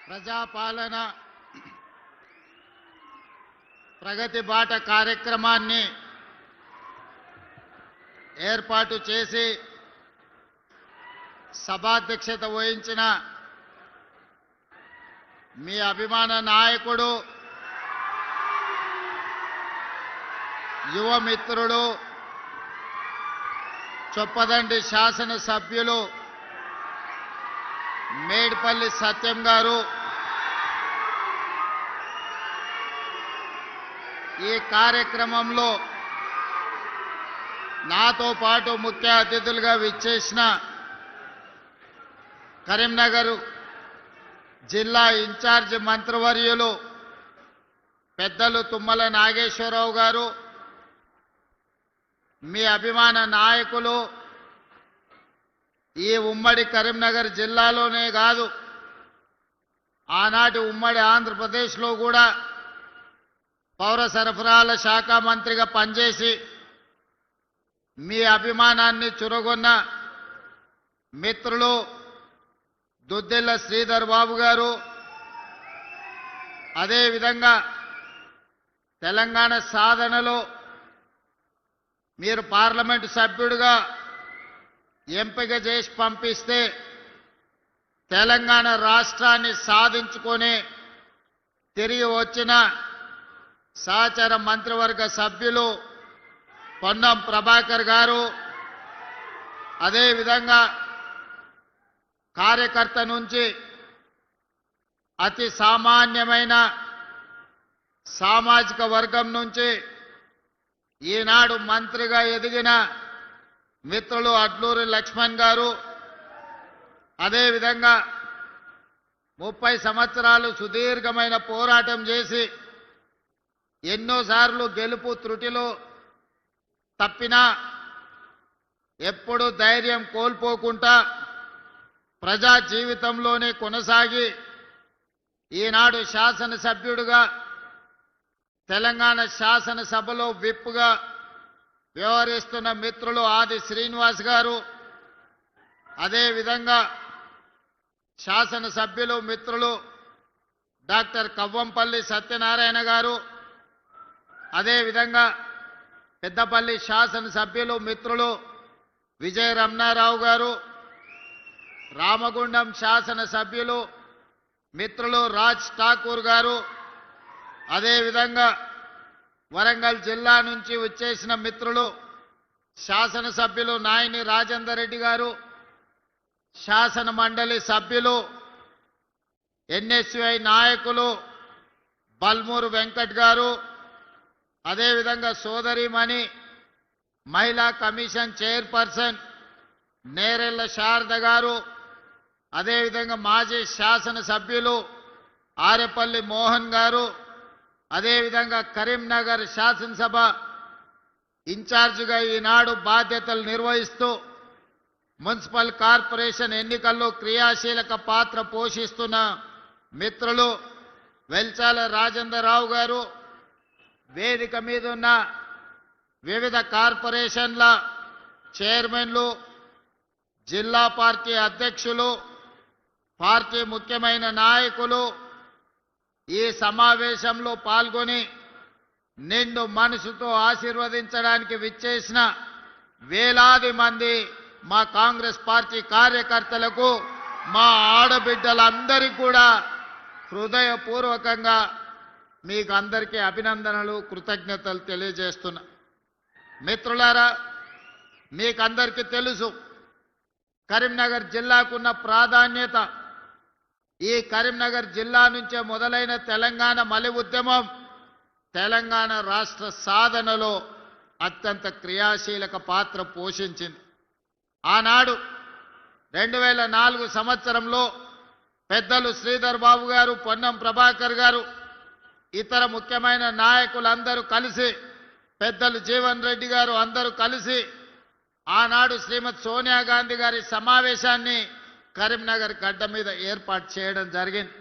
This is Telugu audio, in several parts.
ప్రజాపాలన ప్రగతి బాట కార్యక్రమాన్ని ఏర్పాటు చేసి సభాధ్యక్షత వహించిన మీ అభిమాన నాయకుడు యువ మిత్రుడు చొప్పదండి శాసన సభ్యులు మేడ్పల్లి సత్యం గారు ఈ కార్యక్రమంలో నాతో పాటు ముఖ్య అతిథులుగా విచ్చేసిన కరీంనగర్ జిల్లా ఇన్ఛార్జ్ మంత్రివర్యులు పెద్దలు తుమ్మల నాగేశ్వరరావు గారు, మీ అభిమాన నాయకులు ఈ ఉమ్మడి కరీంనగర్ జిల్లాలోనే కాదు ఆనాటి ఉమ్మడి ఆంధ్రప్రదేశ్లో కూడా పౌర సరఫరాల శాఖ మంత్రిగా పనిచేసి మీ అభిమానాన్ని చురగొన్న మిత్రులు దుద్దిల్ల శ్రీధర్ బాబు గారు, అదేవిధంగా తెలంగాణ సాధనలో మీరు పార్లమెంటు సభ్యుడిగా ఎంపిక చేసి పంపిస్తే తెలంగాణ రాష్ట్రాన్ని సాధించుకొని తిరిగి వచ్చిన సహచర మంత్రివర్గ సభ్యులు పొన్నం ప్రభాకర్ గారు, అదేవిధంగా కార్యకర్త నుంచి అతి సామాన్యమైన సామాజిక వర్గం నుంచి ఈనాడు మంత్రిగా ఎదిగిన మిత్రులు అడ్లూరి లక్ష్మణ్ గారు, అదేవిధంగా 30 సంవత్సరాలు సుదీర్ఘమైన పోరాటం చేసి ఎన్నోసార్లు గెలుపు త్రుటిలో తప్పినా ఎప్పుడు ధైర్యం కోల్పోకుండా ప్రజా జీవితంలోనే కొనసాగి ఈనాడు శాసనసభ్యుడిగా తెలంగాణ శాసనసభలో విప్గా వ్యవహరిస్తున్న మిత్రులు ఆది శ్రీనివాస్ గారు, అదేవిధంగా శాసనసభ్యులు మిత్రులు డాక్టర్ కవ్వంపల్లి సత్యనారాయణ గారు, అదేవిధంగా పెద్దపల్లి శాసనసభ్యులు మిత్రులు విజయ రమణారావు గారు, రామగుండం శాసనసభ్యులు మిత్రులు రాజ్ ఠాకూర్ గారు, అదేవిధంగా వరంగల్ జిల్లా నుంచి వచ్చేసిన మిత్రులు శాసనసభ్యులు నాయని రాజేందర్ రెడ్డి గారు, శాసన మండలి సభ్యులు ఎన్ఎస్యుఐ నాయకులు బల్మూరు వెంకట్ గారు, అదేవిధంగా సోదరిమణి మహిళా కమిషన్ చైర్పర్సన్ నేరెళ్ల శారద గారు, అదేవిధంగా మాజీ శాసనసభ్యులు ఆరేపల్లి మోహన్ గారు, అదేవిధంగా కరీంనగర్ శాసనసభ ఇన్ఛార్జిగా ఈనాడు బాధ్యతలు నిర్వహిస్తూ మున్సిపల్ కార్పొరేషన్ ఎన్నికల్లో క్రియాశీలక పాత్ర పోషిస్తున్న మిత్రులు వెల్చాల రాజేంద్రరావు గారు, వేదిక మీద ఉన్న వివిధ కార్పొరేషన్ల చైర్మన్లు, జిల్లా పార్టీ అధ్యక్షులు, పార్టీ ముఖ్యమైన నాయకులు ఈ సమావేశంలో పాల్గొని నిండు మనసుతో ఆశీర్వదించడానికి విచ్చేసిన వేలాది మంది మా కాంగ్రెస్ పార్టీ కార్యకర్తలకు, మా ఆడబిడ్డలందరికీ కూడా హృదయపూర్వకంగా మీకు అందరికీ అభినందనలు, కృతజ్ఞతలు తెలియజేస్తున్నా. మిత్రులారా, మీకందరికీ తెలుసు కరీంనగర్ జిల్లాకున్న ప్రాధాన్యత. ఈ కరీంనగర్ జిల్లా నుంచే మొదలైన తెలంగాణ మలి ఉద్యమం తెలంగాణ రాష్ట్ర సాధనలో అత్యంత క్రియాశీలక పాత్ర పోషించింది. ఆనాడు 2004 సంవత్సరంలో పెద్దలు శ్రీధర్ బాబు గారు, పొన్నం ప్రభాకర్ గారు, ఇతర ముఖ్యమైన నాయకులందరూ కలిసి, పెద్దలు జీవన్ రెడ్డి గారు అందరూ కలిసి ఆనాడు శ్రీమతి సోనియా గాంధీ గారి సమావేశాన్ని కరీంనగర్ గడ్డ మీద ఏర్పాటు చేయడం జరిగింది.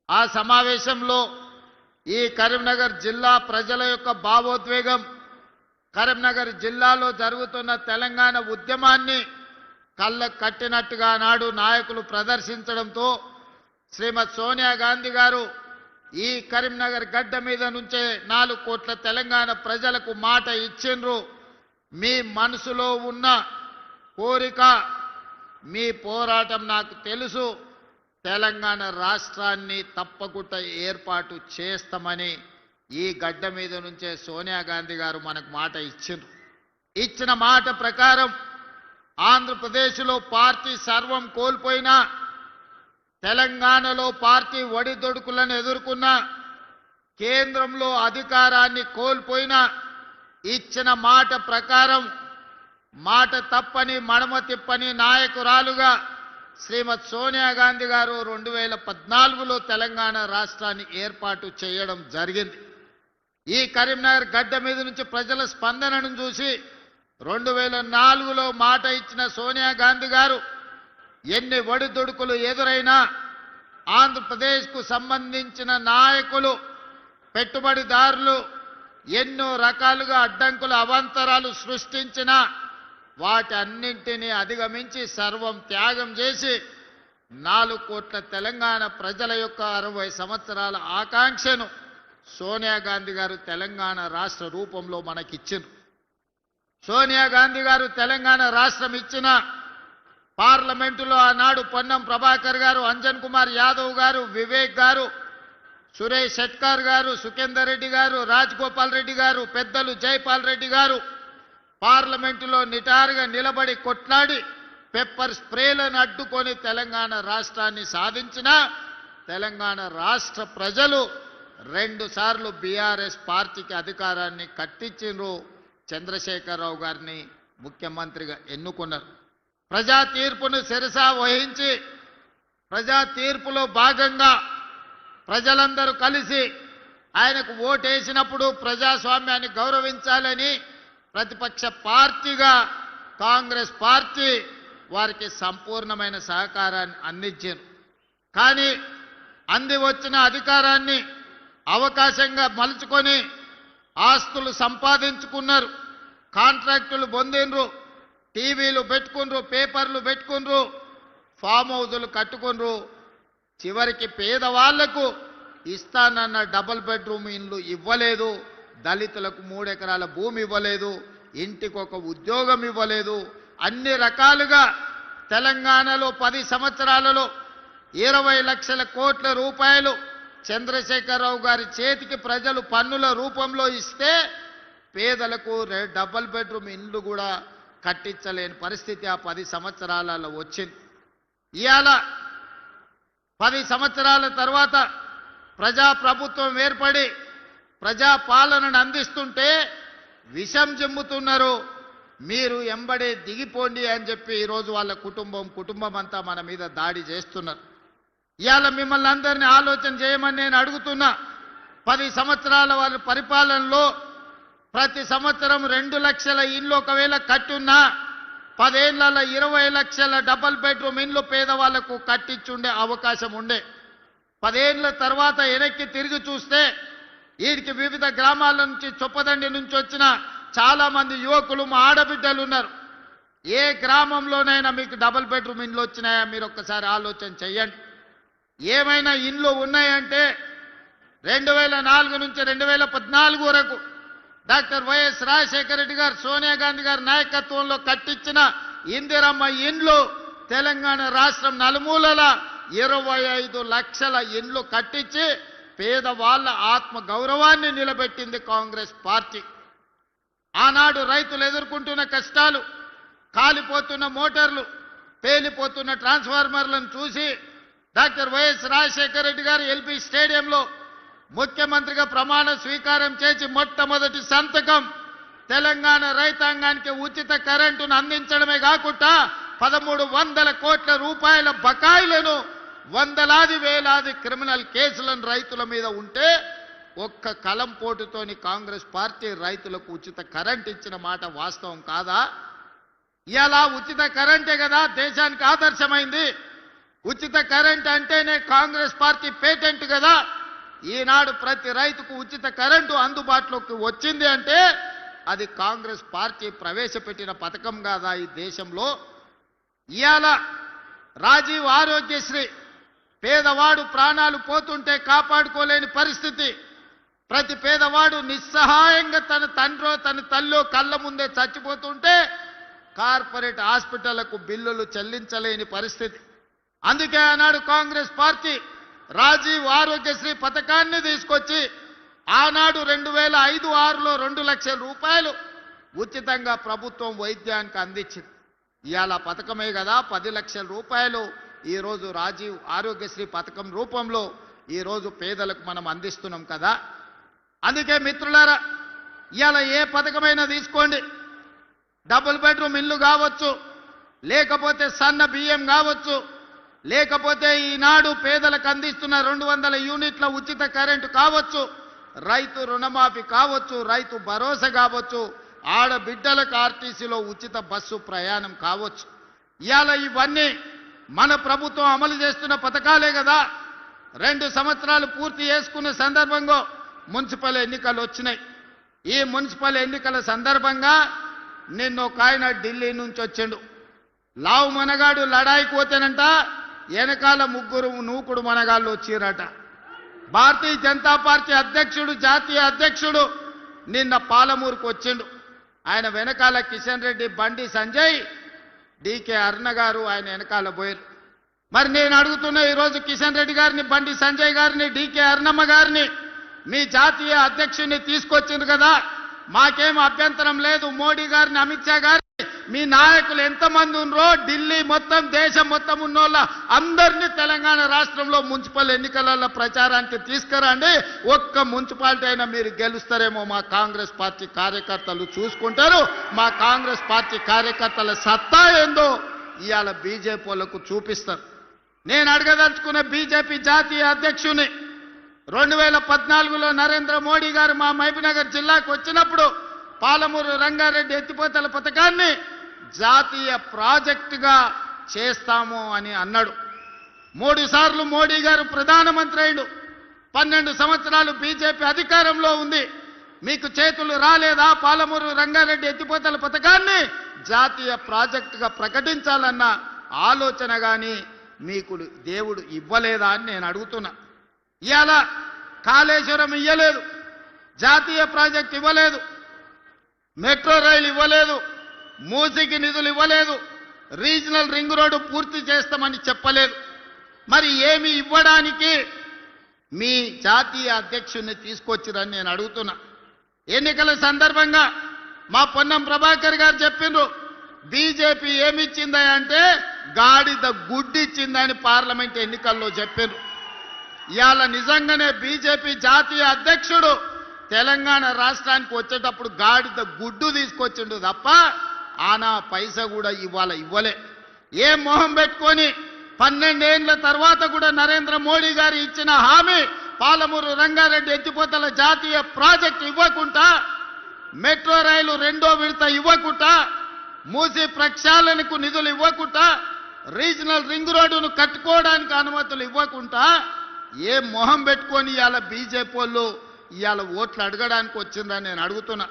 ఆ సమావేశంలో ఈ కరీంనగర్ జిల్లా ప్రజల యొక్క భావోద్వేగం, కరీంనగర్ జిల్లాలో జరుగుతున్న తెలంగాణ ఉద్యమాన్ని కళ్ళకు కట్టినట్టుగా నాడు నాయకులు ప్రదర్శించడంతో శ్రీమతి సోనియా గాంధీ గారు ఈ కరీంనగర్ గడ్డ మీద నుంచే 4 కోట్ల తెలంగాణ ప్రజలకు మాట ఇచ్చిండ్రు. మీ మనసులో ఉన్న కోరిక, మీ పోరాటం నాకు తెలుసు, తెలంగాణ రాష్ట్రాన్ని తప్పకుండా ఏర్పాటు చేస్తామని ఈ గడ్డ మీద నుంచే సోనియా గాంధీ గారు మనకు మాట ఇచ్చిండ్రు. ఇచ్చిన మాట ప్రకారం ఆంధ్రప్రదేశ్లో పార్టీ సర్వం కోల్పోయినా, తెలంగాణలో పార్టీ ఒడిదొడుకులను ఎదుర్కొన్న, కేంద్రంలో అధికారాన్ని కోల్పోయినా ఇచ్చిన మాట ప్రకారం మాట తప్పని మడమ తిప్పని నాయకురాలుగా శ్రీమతి సోనియా గాంధీ గారు 2014లో తెలంగాణ రాష్ట్రాన్ని ఏర్పాటు చేయడం జరిగింది. ఈ కరీంనగర్ గడ్డ మీద నుంచి ప్రజల స్పందనను చూసి 2004లో మాట ఇచ్చిన సోనియా గాంధీ గారు ఎన్ని ఒడిదుడుకులు ఎదురైనా ఆంధ్రప్రదేశ్కు సంబంధించిన నాయకులు, పెట్టుబడిదారులు ఎన్నో రకాలుగా అడ్డంకులు, అవాంతరాలు సృష్టించినా వాటన్నింటినీ అధిగమించి సర్వం త్యాగం చేసి 4 కోట్ల తెలంగాణ ప్రజల యొక్క 60 సంవత్సరాల ఆకాంక్షను సోనియా గాంధీ గారు తెలంగాణ రాష్ట్ర రూపంలో మనకిచ్చిండ్రు. సోనియా గాంధీ గారు తెలంగాణ రాష్ట్రం ఇచ్చిన పార్లమెంటులో ఆనాడు పొన్నం ప్రభాకర్ గారు, అంజన్ కుమార్ యాదవ్ గారు, వివేక్ గారు, సురేష్ షెట్కార్ గారు, సుఖేందర్ రెడ్డి గారు, రాజగోపాల్ రెడ్డి గారు, పెద్దలు జైపాల్ రెడ్డి గారు పార్లమెంటులో నిటారుగా నిలబడి కొట్లాడి పెప్పర్ స్ప్రేలను అడ్డుకొని తెలంగాణ రాష్ట్రాన్ని సాధించిన తెలంగాణ రాష్ట్ర ప్రజలు 2 సార్లు బీఆర్ఎస్ పార్టీకి అధికారాన్ని కట్టించిండ్రు. చంద్రశేఖరరావు గారిని ముఖ్యమంత్రిగా ఎన్నుకున్నారు. ప్రజా తీర్పును శిరసా వహించి ప్రజా తీర్పులో భాగంగా ప్రజలందరూ కలిసి ఆయనకు ఓటేసినప్పుడు ప్రజాస్వామ్యాన్ని గౌరవించాలని ప్రతిపక్ష పార్టీగా కాంగ్రెస్ పార్టీ వారికి సంపూర్ణమైన సహకారాన్ని అందించారు. కానీ అంది వచ్చిన అధికారాన్ని అవకాశంగా మలుచుకొని ఆస్తులు సంపాదించుకున్నారు, కాంట్రాక్టులు పొందిండ్రు, టీవీలు పెట్టుకుండ్రు, పేపర్లు పెట్టుకుండ్రు, ఫామ్ హౌజులు కట్టుకుండ్రు. చివరికి పేదవాళ్లకు ఇస్తానన్న డబుల్ బెడ్రూమ్ ఇండ్లు ఇవ్వలేదు, దళితులకు 3 ఎకరాల భూమి ఇవ్వలేదు, ఇంటికి ఒక ఉద్యోగం ఇవ్వలేదు. అన్ని రకాలుగా తెలంగాణలో 10 సంవత్సరాలలో 20 లక్షల కోట్ల రూపాయలు చంద్రశేఖరరావు గారి చేతికి ప్రజలు పన్నుల రూపంలో ఇస్తే పేదలకు డబుల్ బెడ్రూమ్ ఇండ్లు కూడా కట్టించలేని పరిస్థితి ఆ 10 సంవత్సరాలలో వచ్చింది. ఇవాళ 10 సంవత్సరాల తర్వాత ప్రజాప్రభుత్వం ఏర్పడి ప్రజా పాలనను అందిస్తుంటే విషం జిమ్ముతున్నారు. మీరు ఎంబడే దిగిపోండి అని చెప్పి ఈరోజు వాళ్ళ కుటుంబం అంతా మన మీద దాడి చేస్తున్నారు. ఇవాళ మిమ్మల్ని అందరినీ ఆలోచన చేయమని నేను అడుగుతున్నా. 10 సంవత్సరాల వాళ్ళ పరిపాలనలో ప్రతి సంవత్సరం 2 లక్షల ఇండ్లు ఒకవేళ కట్టున్నా 10 ఏళ్లలో 20 లక్షల డబుల్ బెడ్రూమ్ ఇండ్లు పేదవాళ్లకు కట్టించుండే అవకాశం ఉండే. 10 ఏళ్ల తర్వాత వెనక్కి తిరిగి చూస్తే వీరికి వివిధ గ్రామాల నుంచి, చొప్పదండి నుంచి వచ్చిన చాలా మంది యువకులు, మా ఆడబిడ్డలు ఉన్నారు. ఏ గ్రామంలోనైనా మీకు డబుల్ బెడ్రూమ్ ఇండ్లు వచ్చినాయా? మీరు ఒక్కసారి ఆలోచన చెయ్యండి. ఏమైనా ఇండ్లు ఉన్నాయంటే 2004 నుంచి 2014 వరకు డాక్టర్ వైఎస్ రాజశేఖర రెడ్డి గారు, సోనియా గాంధీ గారి నాయకత్వంలో కట్టించిన ఇందిరమ్మ ఇండ్లు తెలంగాణ రాష్ట్రం నలుమూలల 25 లక్షల ఇండ్లు కట్టించి పేదవాళ్ల ఆత్మ గౌరవాన్ని నిలబెట్టింది కాంగ్రెస్ పార్టీ. ఆనాడు రైతులు ఎదుర్కొంటున్న కష్టాలు, కాలిపోతున్న మోటార్లు, పేలిపోతున్న ట్రాన్స్ఫార్మర్లను చూసి డాక్టర్ వైఎస్ రాజశేఖర రెడ్డి గారు ఎల్బీ స్టేడియంలో ముఖ్యమంత్రిగా ప్రమాణ స్వీకారం చేసి మొట్టమొదటి సంతకం తెలంగాణ రైతాంగానికి ఉచిత కరెంటును అందించడమే కాకుండా 1300 కోట్ల రూపాయల బకాయిలను, వందలాది వేలాది క్రిమినల్ కేసులను రైతుల మీద ఉంటే ఒక్క కలం పోటుతోని కాంగ్రెస్ పార్టీ రైతులకు ఉచిత కరెంట్ ఇచ్చిన మాట వాస్తవం కాదా? ఇలా ఉచిత కరెంటే కదా దేశానికి ఆదర్శమైంది. ఉచిత కరెంట్ అంటేనే కాంగ్రెస్ పార్టీ పేటెంట్ కదా. ఈనాడు ప్రతి రైతుకు ఉచిత కరెంటు అందుబాటులోకి వచ్చింది అంటే అది కాంగ్రెస్ పార్టీ ప్రవేశపెట్టిన పథకం కాదా ఈ దేశంలో? ఇవాళ రాజీవ్ ఆరోగ్యశ్రీ పేదవాడు ప్రాణాలు పోతుంటే కాపాడుకోలేని పరిస్థితి. ప్రతి పేదవాడు నిస్సహాయంగా తన తండ్రో తన తల్లో కళ్ళ ముందే చచ్చిపోతుంటే కార్పొరేట్ హాస్పిటళ్లకు బిల్లులు చెల్లించలేని పరిస్థితి. అందుకే ఆనాడు కాంగ్రెస్ పార్టీ రాజీవ్ ఆరోగ్యశ్రీ పథకాన్ని తీసుకొచ్చి ఆనాడు 2005-6లో 2 లక్షల రూపాయలు ఉచితంగా ప్రభుత్వం వైద్యానికి అందించింది. ఇవాళ పథకమే కదా 10 లక్షల రూపాయలు ఈరోజు రాజీవ్ ఆరోగ్యశ్రీ పథకం రూపంలో ఈరోజు పేదలకు మనం అందిస్తున్నాం కదా. అందుకే మిత్రులారా, ఇవాళ ఏ పథకమైనా తీసుకోండి, డబుల్ బెడ్రూమ్ ఇల్లు కావచ్చు, లేకపోతే సన్న బియ్యం కావచ్చు, లేకపోతే ఈనాడు పేదలకు అందిస్తున్న 200 యూనిట్ల ఉచిత కరెంటు కావచ్చు, రైతు రుణమాఫీ కావచ్చు, రైతు భరోసా కావచ్చు, ఆడబిడ్డలకు ఆర్టీసీలో ఉచిత బస్సు ప్రయాణం కావచ్చు. ఇవాళ ఇవన్నీ మన ప్రభుత్వం అమలు చేస్తున్న పథకాలే కదా. 2 సంవత్సరాలు పూర్తి చేసుకున్న సందర్భంగా మున్సిపల్ ఎన్నికలు వచ్చినాయి. ఈ మున్సిపల్ ఎన్నికల సందర్భంగా నిన్న ఒక ఆయన ఢిల్లీ నుంచి వచ్చిండు. లావు మనగాడు లడాయికి పోతేనంట వెనకాల 3 నూకుడు మనగాళ్ళు వచ్చిరట. భారతీయ జనతా పార్టీ అధ్యక్షుడు, జాతీయ అధ్యక్షుడు నిన్న పాలమూరుకు వచ్చిండు. ఆయన వెనకాల కిషన్ రెడ్డి, బండి సంజయ్, డీకే అరుణ గారు ఆయన వెనకాల పోయారు. మరి నేను అడుగుతున్నా, ఈరోజు కిషన్ రెడ్డి గారిని, బండి సంజయ్ గారిని, డీకే అరుణమ్మ గారిని మీ జాతీయ అధ్యక్షుడిని తీసుకొచ్చింది కదా, మాకేం అభ్యంతరం లేదు. మోడీ గారిని, అమిత్ షా గారిని, మీ నాయకులు ఎంతమంది ఉన్నారో ఢిల్లీ మొత్తం, దేశం మొత్తం ఉన్నోళ్ళ అందరినీ తెలంగాణ రాష్ట్రంలో మున్సిపల్ ఎన్నికలలో ప్రచారానికి తీసుకురండి. ఒక్క మున్సిపాలిటీ అయినా మీరు గెలుస్తారేమో మా కాంగ్రెస్ పార్టీ కార్యకర్తలు చూసుకుంటారు. మా కాంగ్రెస్ పార్టీ కార్యకర్తల సత్తా ఏందో ఇవాళ బీజేపీ వాళ్ళకు చూపిస్తారు. నేను అడగదలుచుకున్న బీజేపీ జాతీయ అధ్యక్షుని 2014లో నరేంద్ర మోడీ గారు మా మహబూబ్నగర్ జిల్లాకు వచ్చినప్పుడు పాలమూరు రంగారెడ్డి ఎత్తిపోతల పథకాన్ని జాతీయ ప్రాజెక్టుగా చేస్తాము అని అన్నాడు. 3 సార్లు మోడీ గారు ప్రధానమంత్రి అయ్యాడు. 12 సంవత్సరాలు బీజేపీ అధికారంలో ఉంది. మీకు చేతులు రాలేదా? పాలమూరు రంగారెడ్డి ఎత్తిపోతల పథకాన్ని జాతీయ ప్రాజెక్టుగా ప్రకటించాలన్న ఆలోచన కానీ మీకు దేవుడు ఇవ్వలేదా అని నేను అడుగుతున్నా. ఇవాళ కాళేశ్వరం ఇవ్వలేదు, జాతీయ ప్రాజెక్ట్ ఇవ్వలేదు, మెట్రో రైలు ఇవ్వలేదు, మూసీకి నిధులు ఇవ్వలేదు, రీజనల్ రింగ్ రోడ్డు పూర్తి చేస్తామని చెప్పలేదు. మరి ఏమి ఇవ్వడానికి మీ జాతీయ అధ్యక్షుడిని తీసుకొచ్చిరని నేను అడుగుతున్నా. ఎన్నికల సందర్భంగా మా పొన్నం ప్రభాకర్ గారు చెప్పిండ్రు, బీజేపీ ఏమిచ్చిందా అంటే గాడిద గుడ్డిచ్చిందని పార్లమెంట్ ఎన్నికల్లో చెప్పిండ్రు. ఇవాళ నిజంగానే బీజేపీ జాతీయ అధ్యక్షుడు తెలంగాణ రాష్ట్రానికి వచ్చేటప్పుడు గాడిద గుడ్డు తీసుకొచ్చిండు తప్ప ఆనా పైసా కూడా ఇవాళ ఇవ్వలే. ఏ మొహం పెట్టుకొని 12 ఏళ్ల తర్వాత కూడా నరేంద్ర మోడీ గారు ఇచ్చిన హామీ పాలమూరు రంగారెడ్డి ఎత్తిపోతల జాతీయ ప్రాజెక్టు ఇవ్వకుండా, మెట్రో రైలు 2వ విడత ఇవ్వకుండా, మూసీ ప్రక్షాళనకు నిధులు ఇవ్వకుండా, రీజనల్ రింగ్ రోడ్డును కట్టుకోవడానికి అనుమతులు ఇవ్వకుండా ఏ మొహం పెట్టుకొని ఇవాళ బీజేపీ వాళ్ళు ఇవాళ ఓట్లు అడగడానికి వచ్చిందని నేను అడుగుతున్నా.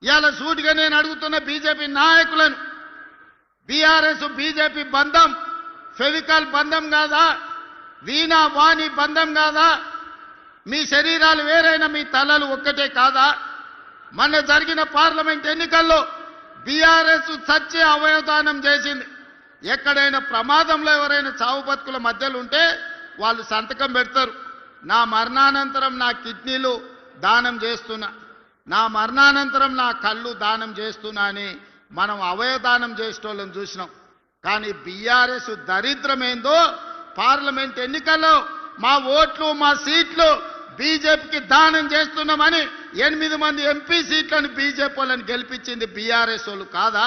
ఇవాళ సూటిగా నేను అడుగుతున్న బీజేపీ నాయకులను, బీఆర్ఎస్ బీజేపీ బంధం ఫెవికాల్ బంధం కాదా? వీణా వాణి బంధం కాదా? మీ శరీరాలు వేరైనా మీ తలలు ఒక్కటే కాదా? మొన్న జరిగిన పార్లమెంట్ ఎన్నికల్లో బీఆర్ఎస్ చచ్చి అవయవదానం చేసింది. ఎక్కడైనా ప్రమాదంలో ఎవరైనా చావు బతుకుల మధ్యలో ఉంటే వాళ్ళు సంతకం పెడతారు, నా మరణానంతరం నా కిడ్నీలు దానం చేస్తున్నా, నా మరణానంతరం నా కళ్ళు దానం చేస్తున్నా అని మనం అవయవదానం చేసేటోళ్ళని చూసినాం. కానీ బీఆర్ఎస్ దరిద్రమేందో పార్లమెంట్ ఎన్నికల్లో మా ఓట్లు మా సీట్లు బీజేపీకి దానం చేస్తున్నామని 8 మంది ఎంపీ సీట్లను బీజేపీ వాళ్ళని గెలిపించింది బీఆర్ఎస్ వాళ్ళు కాదా?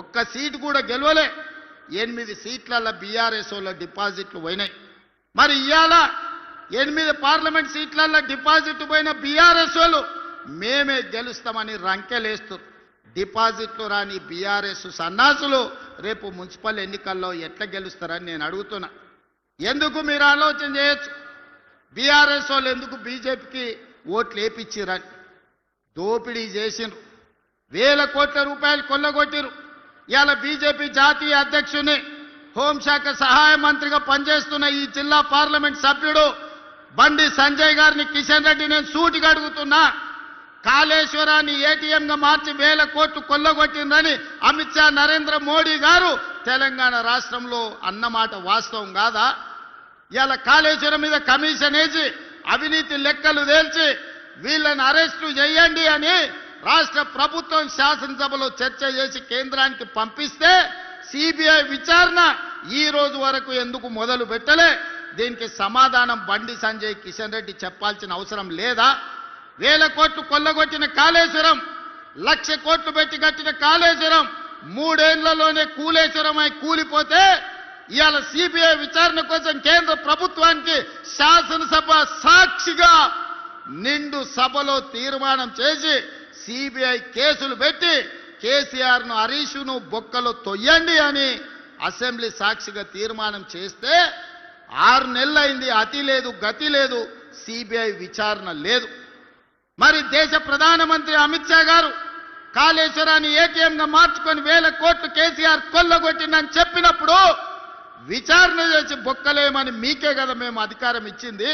ఒక్క సీటు కూడా గెలవలే. 8 సీట్లలో బీఆర్ఎస్ వాళ్ళ డిపాజిట్లు పోయినాయి. మరి ఇవాళ 8 పార్లమెంట్ సీట్లలో డిపాజిట్ పోయిన బీఆర్ఎస్ వాళ్ళు మేమే గెలుస్తామని రంకెలేస్తూ డిపాజిట్లు రాని బీఆర్ఎస్ సన్నాసులు రేపు మున్సిపల్ ఎన్నికల్లో ఎట్లా గెలుస్తారని నేను అడుగుతున్నా. ఎందుకు మీరు ఆలోచన చేయొచ్చు, బీఆర్ఎస్ వాళ్ళు ఎందుకు బీజేపీకి ఓట్లు వేపించిరని? దోపిడీ చేసిండ్రు, 1000 కోట్ల రూపాయలు కొల్లగొట్టిరు. ఇవాళ బీజేపీ జాతీయ అధ్యక్షుని హోంశాఖ సహాయ మంత్రిగా పనిచేస్తున్న ఈ జిల్లా పార్లమెంట్ సభ్యుడు బండి సంజయ్ గారిని కిషన్ రెడ్డి నేను సూటిగా అడుగుతున్నా. కాళేశ్వరాన్ని ఏటీఎంగా మార్చి 1000 కోట్లు కొల్లగొట్టిందని అమిత్ షా నరేంద్ర మోడీ గారు తెలంగాణ రాష్ట్రంలో అన్నమాట వాస్తవం కాదా? ఇలా కాళేశ్వరం మీద కమిషన్ వేసి అవినీతి లెక్కలు తేల్చి వీళ్ళని అరెస్టు చేయండి అని రాష్ట్ర ప్రభుత్వం శాసనసభలో చర్చ చేసి కేంద్రానికి పంపిస్తే సిబిఐ విచారణ ఈ రోజు వరకు ఎందుకు మొదలు పెట్టలే? దీనికి సమాధానం బండి సంజయ్ కిషన్ రెడ్డి చెప్పాల్సిన అవసరం లేదా? 1000 కోట్లు కొల్లగొట్టిన కాళేశ్వరం, 1,00,000 కోట్లు పెట్టి కట్టిన కాళేశ్వరం 3 ఏళ్లలోనే కూలేశ్వరమై కూలిపోతే ఇవాళ సిబిఐ విచారణ కోసం కేంద్ర ప్రభుత్వానికి శాసనసభ సాక్షిగా నిండు సభలో తీర్మానం చేసి సిబిఐ కేసులు పెట్టి కేసీఆర్ను హరీష్ను బొక్కలో తొయ్యండి అని అసెంబ్లీ సాక్షిగా తీర్మానం చేస్తే 6 నెలలైంది, అతి లేదు గతి లేదు, సిబిఐ విచారణ లేదు. మరి దేశ ప్రధానమంత్రి అమిత్ షా గారు కాళేశ్వరాన్ని ఏటీఎంగా మార్చుకొని 1000 కోట్లు కేసీఆర్ కొల్లగొట్టిందని చెప్పినప్పుడు విచారణ చేసి బొక్కలేమని మీకే కదా మేము అధికారం ఇచ్చింది.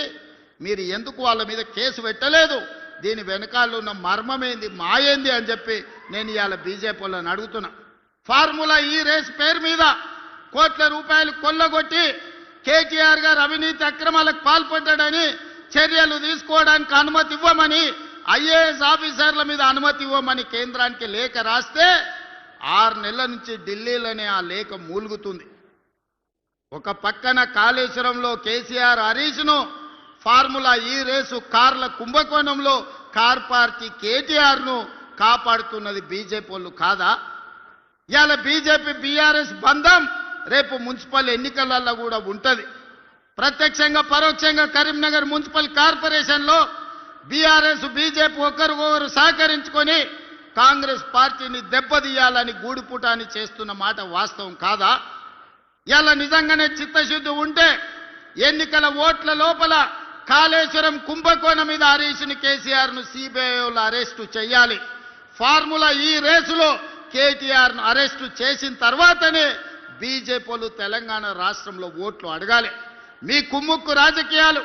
మీరు ఎందుకు వాళ్ళ మీద కేసు పెట్టలేదు? దీని వెనకాల ఉన్న మర్మమేంది, మాయేంది అని చెప్పి నేను ఇవాళ బీజేపీ వాళ్ళని అడుగుతున్నా. ఫార్ములా ఈ రేస్ పేరు మీద కోట్ల రూపాయలు కొల్లగొట్టి కేటీఆర్ గారు అవినీతి అక్రమాలకు పాల్పడ్డాడని చర్యలు తీసుకోవడానికి అనుమతి ఇవ్వమని, ఐఏఎస్ ఆఫీసర్ల మీద అనుమతి ఇవ్వమని కేంద్రానికి లేఖ రాస్తే 6 నెలల నుంచి ఢిల్లీలోనే ఆ లేఖ మూలుగుతుంది. ఒక పక్కన కాళేశ్వరంలో కేసీఆర్ హరీష్ను, ఫార్ములా ఈ రేసు కార్ల కుంభకోణంలో కార్ పార్టీ కేటీఆర్ను కాపాడుతున్నది బీజేపీ వాళ్ళు కాదా? ఇవాళ బీజేపీ బీఆర్ఎస్ బంధం రేపు మున్సిపల్ ఎన్నికలలో కూడా ఉంటుంది. ప్రత్యక్షంగా పరోక్షంగా కరీంనగర్ మున్సిపల్ కార్పొరేషన్లో బీఆర్ఎస్ బీజేపీ ఒకరికొకరు సహకరించుకొని కాంగ్రెస్ పార్టీని దెబ్బతీయాలని గూడుపుటాన్ని చేస్తున్న మాట వాస్తవం కాదా? ఇలా నిజంగానే చిత్తశుద్ధి ఉంటే ఎన్నికల ఓట్ల లోపల కాళేశ్వరం కుంభకోణం మీద హరీష్ను కేసీఆర్ను సిబిఐలో అరెస్టు చేయాలి. ఫార్ములా ఈ రేసులో కేటీఆర్ను అరెస్టు చేసిన తర్వాతనే బీజేపీలు తెలంగాణ రాష్ట్రంలో ఓట్లు అడగాలి. మీ కుమ్ముక్కు రాజకీయాలు,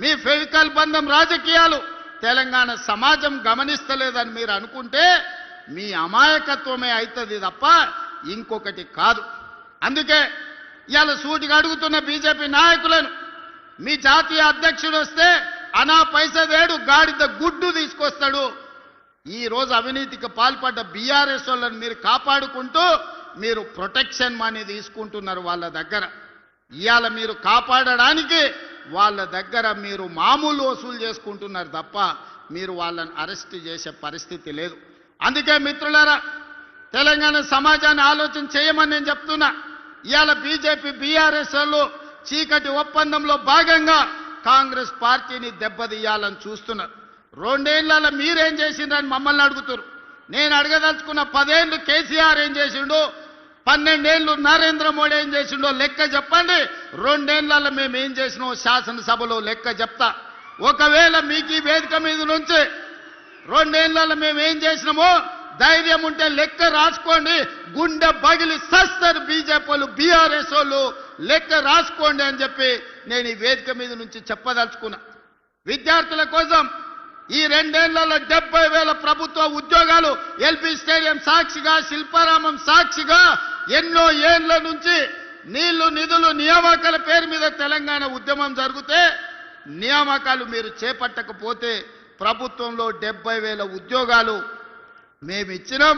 మీ ఫెవికల్ బంధం రాజకీయాలు తెలంగాణ సమాజం గమనిస్తలేదని మీరు అనుకుంటే మీ అమాయకత్వమే అవుతుంది తప్ప ఇంకొకటి కాదు. అందుకే ఇవాళ సూటిగా అడుగుతున్న బీజేపీ నాయకులను, మీ జాతీయ అధ్యక్షుడు వస్తే అనా పైసదేడు గాడిద గుడ్డు తీసుకొస్తాడు. ఈ రోజు అవినీతికి పాల్పడ్డ బీఆర్ఎస్ వాళ్ళని మీరు కాపాడుకుంటూ మీరు ప్రొటెక్షన్ మనీ తీసుకుంటున్నారు వాళ్ళ దగ్గర. ఇవాళ మీరు కాపాడడానికి వాళ్ళ దగ్గర మీరు మామూలు వసూలు చేసుకుంటున్నారు తప్ప మీరు వాళ్ళని అరెస్ట్ చేసే పరిస్థితి లేదు. అందుకే మిత్రులారా, తెలంగాణ సమాజాన్ని ఆలోచన చేయమని నేను చెప్తున్నా. ఇవాళ బీజేపీ బీఆర్ఎస్ వాళ్ళు చీకటి ఒప్పందంలో భాగంగా కాంగ్రెస్ పార్టీని దెబ్బతీయాలని చూస్తున్నారు. 2 ఏళ్లలో మీరేం చేసిండ్రని మమ్మల్ని అడుగుతారు. నేను అడగదలుచుకున్న 10 ఏళ్ళు కేసీఆర్ ఏం చేసిండో, 12 ఏళ్ళు నరేంద్ర మోడీ ఏం చేసిండో లెక్క చెప్పండి. 2 ఏళ్లలో మేము ఏం చేసినామో శాసనసభలో లెక్క చెప్తా. ఒకవేళ మీకు ఈ వేదిక మీద నుంచి 2 ఏళ్లలో మేము ఏం చేసినామో ధైర్యం ఉంటే లెక్క రాసుకోండి. గుండె బగిలి సస్తారు బీజేపీలు బీఆర్ఎస్ వాళ్ళు, లెక్క రాసుకోండి అని చెప్పి నేను ఈ వేదిక మీద నుంచి చెప్పదలుచుకున్నా. విద్యార్థుల కోసం ఈ 2 ఏళ్లలో 70,000 ప్రభుత్వ ఉద్యోగాలు ఎల్బీ స్టేడియం సాక్షిగా, శిల్పారామం సాక్షిగా ఎన్నో ఏళ్ల నుంచి నీళ్లు నిధులు నియామకాల పేరు మీద తెలంగాణ ఉద్యమం జరిగితే నియామకాలు మీరు చేపట్టకపోతే ప్రభుత్వంలో 70,000 ఉద్యోగాలు మేము ఇచ్చినాం.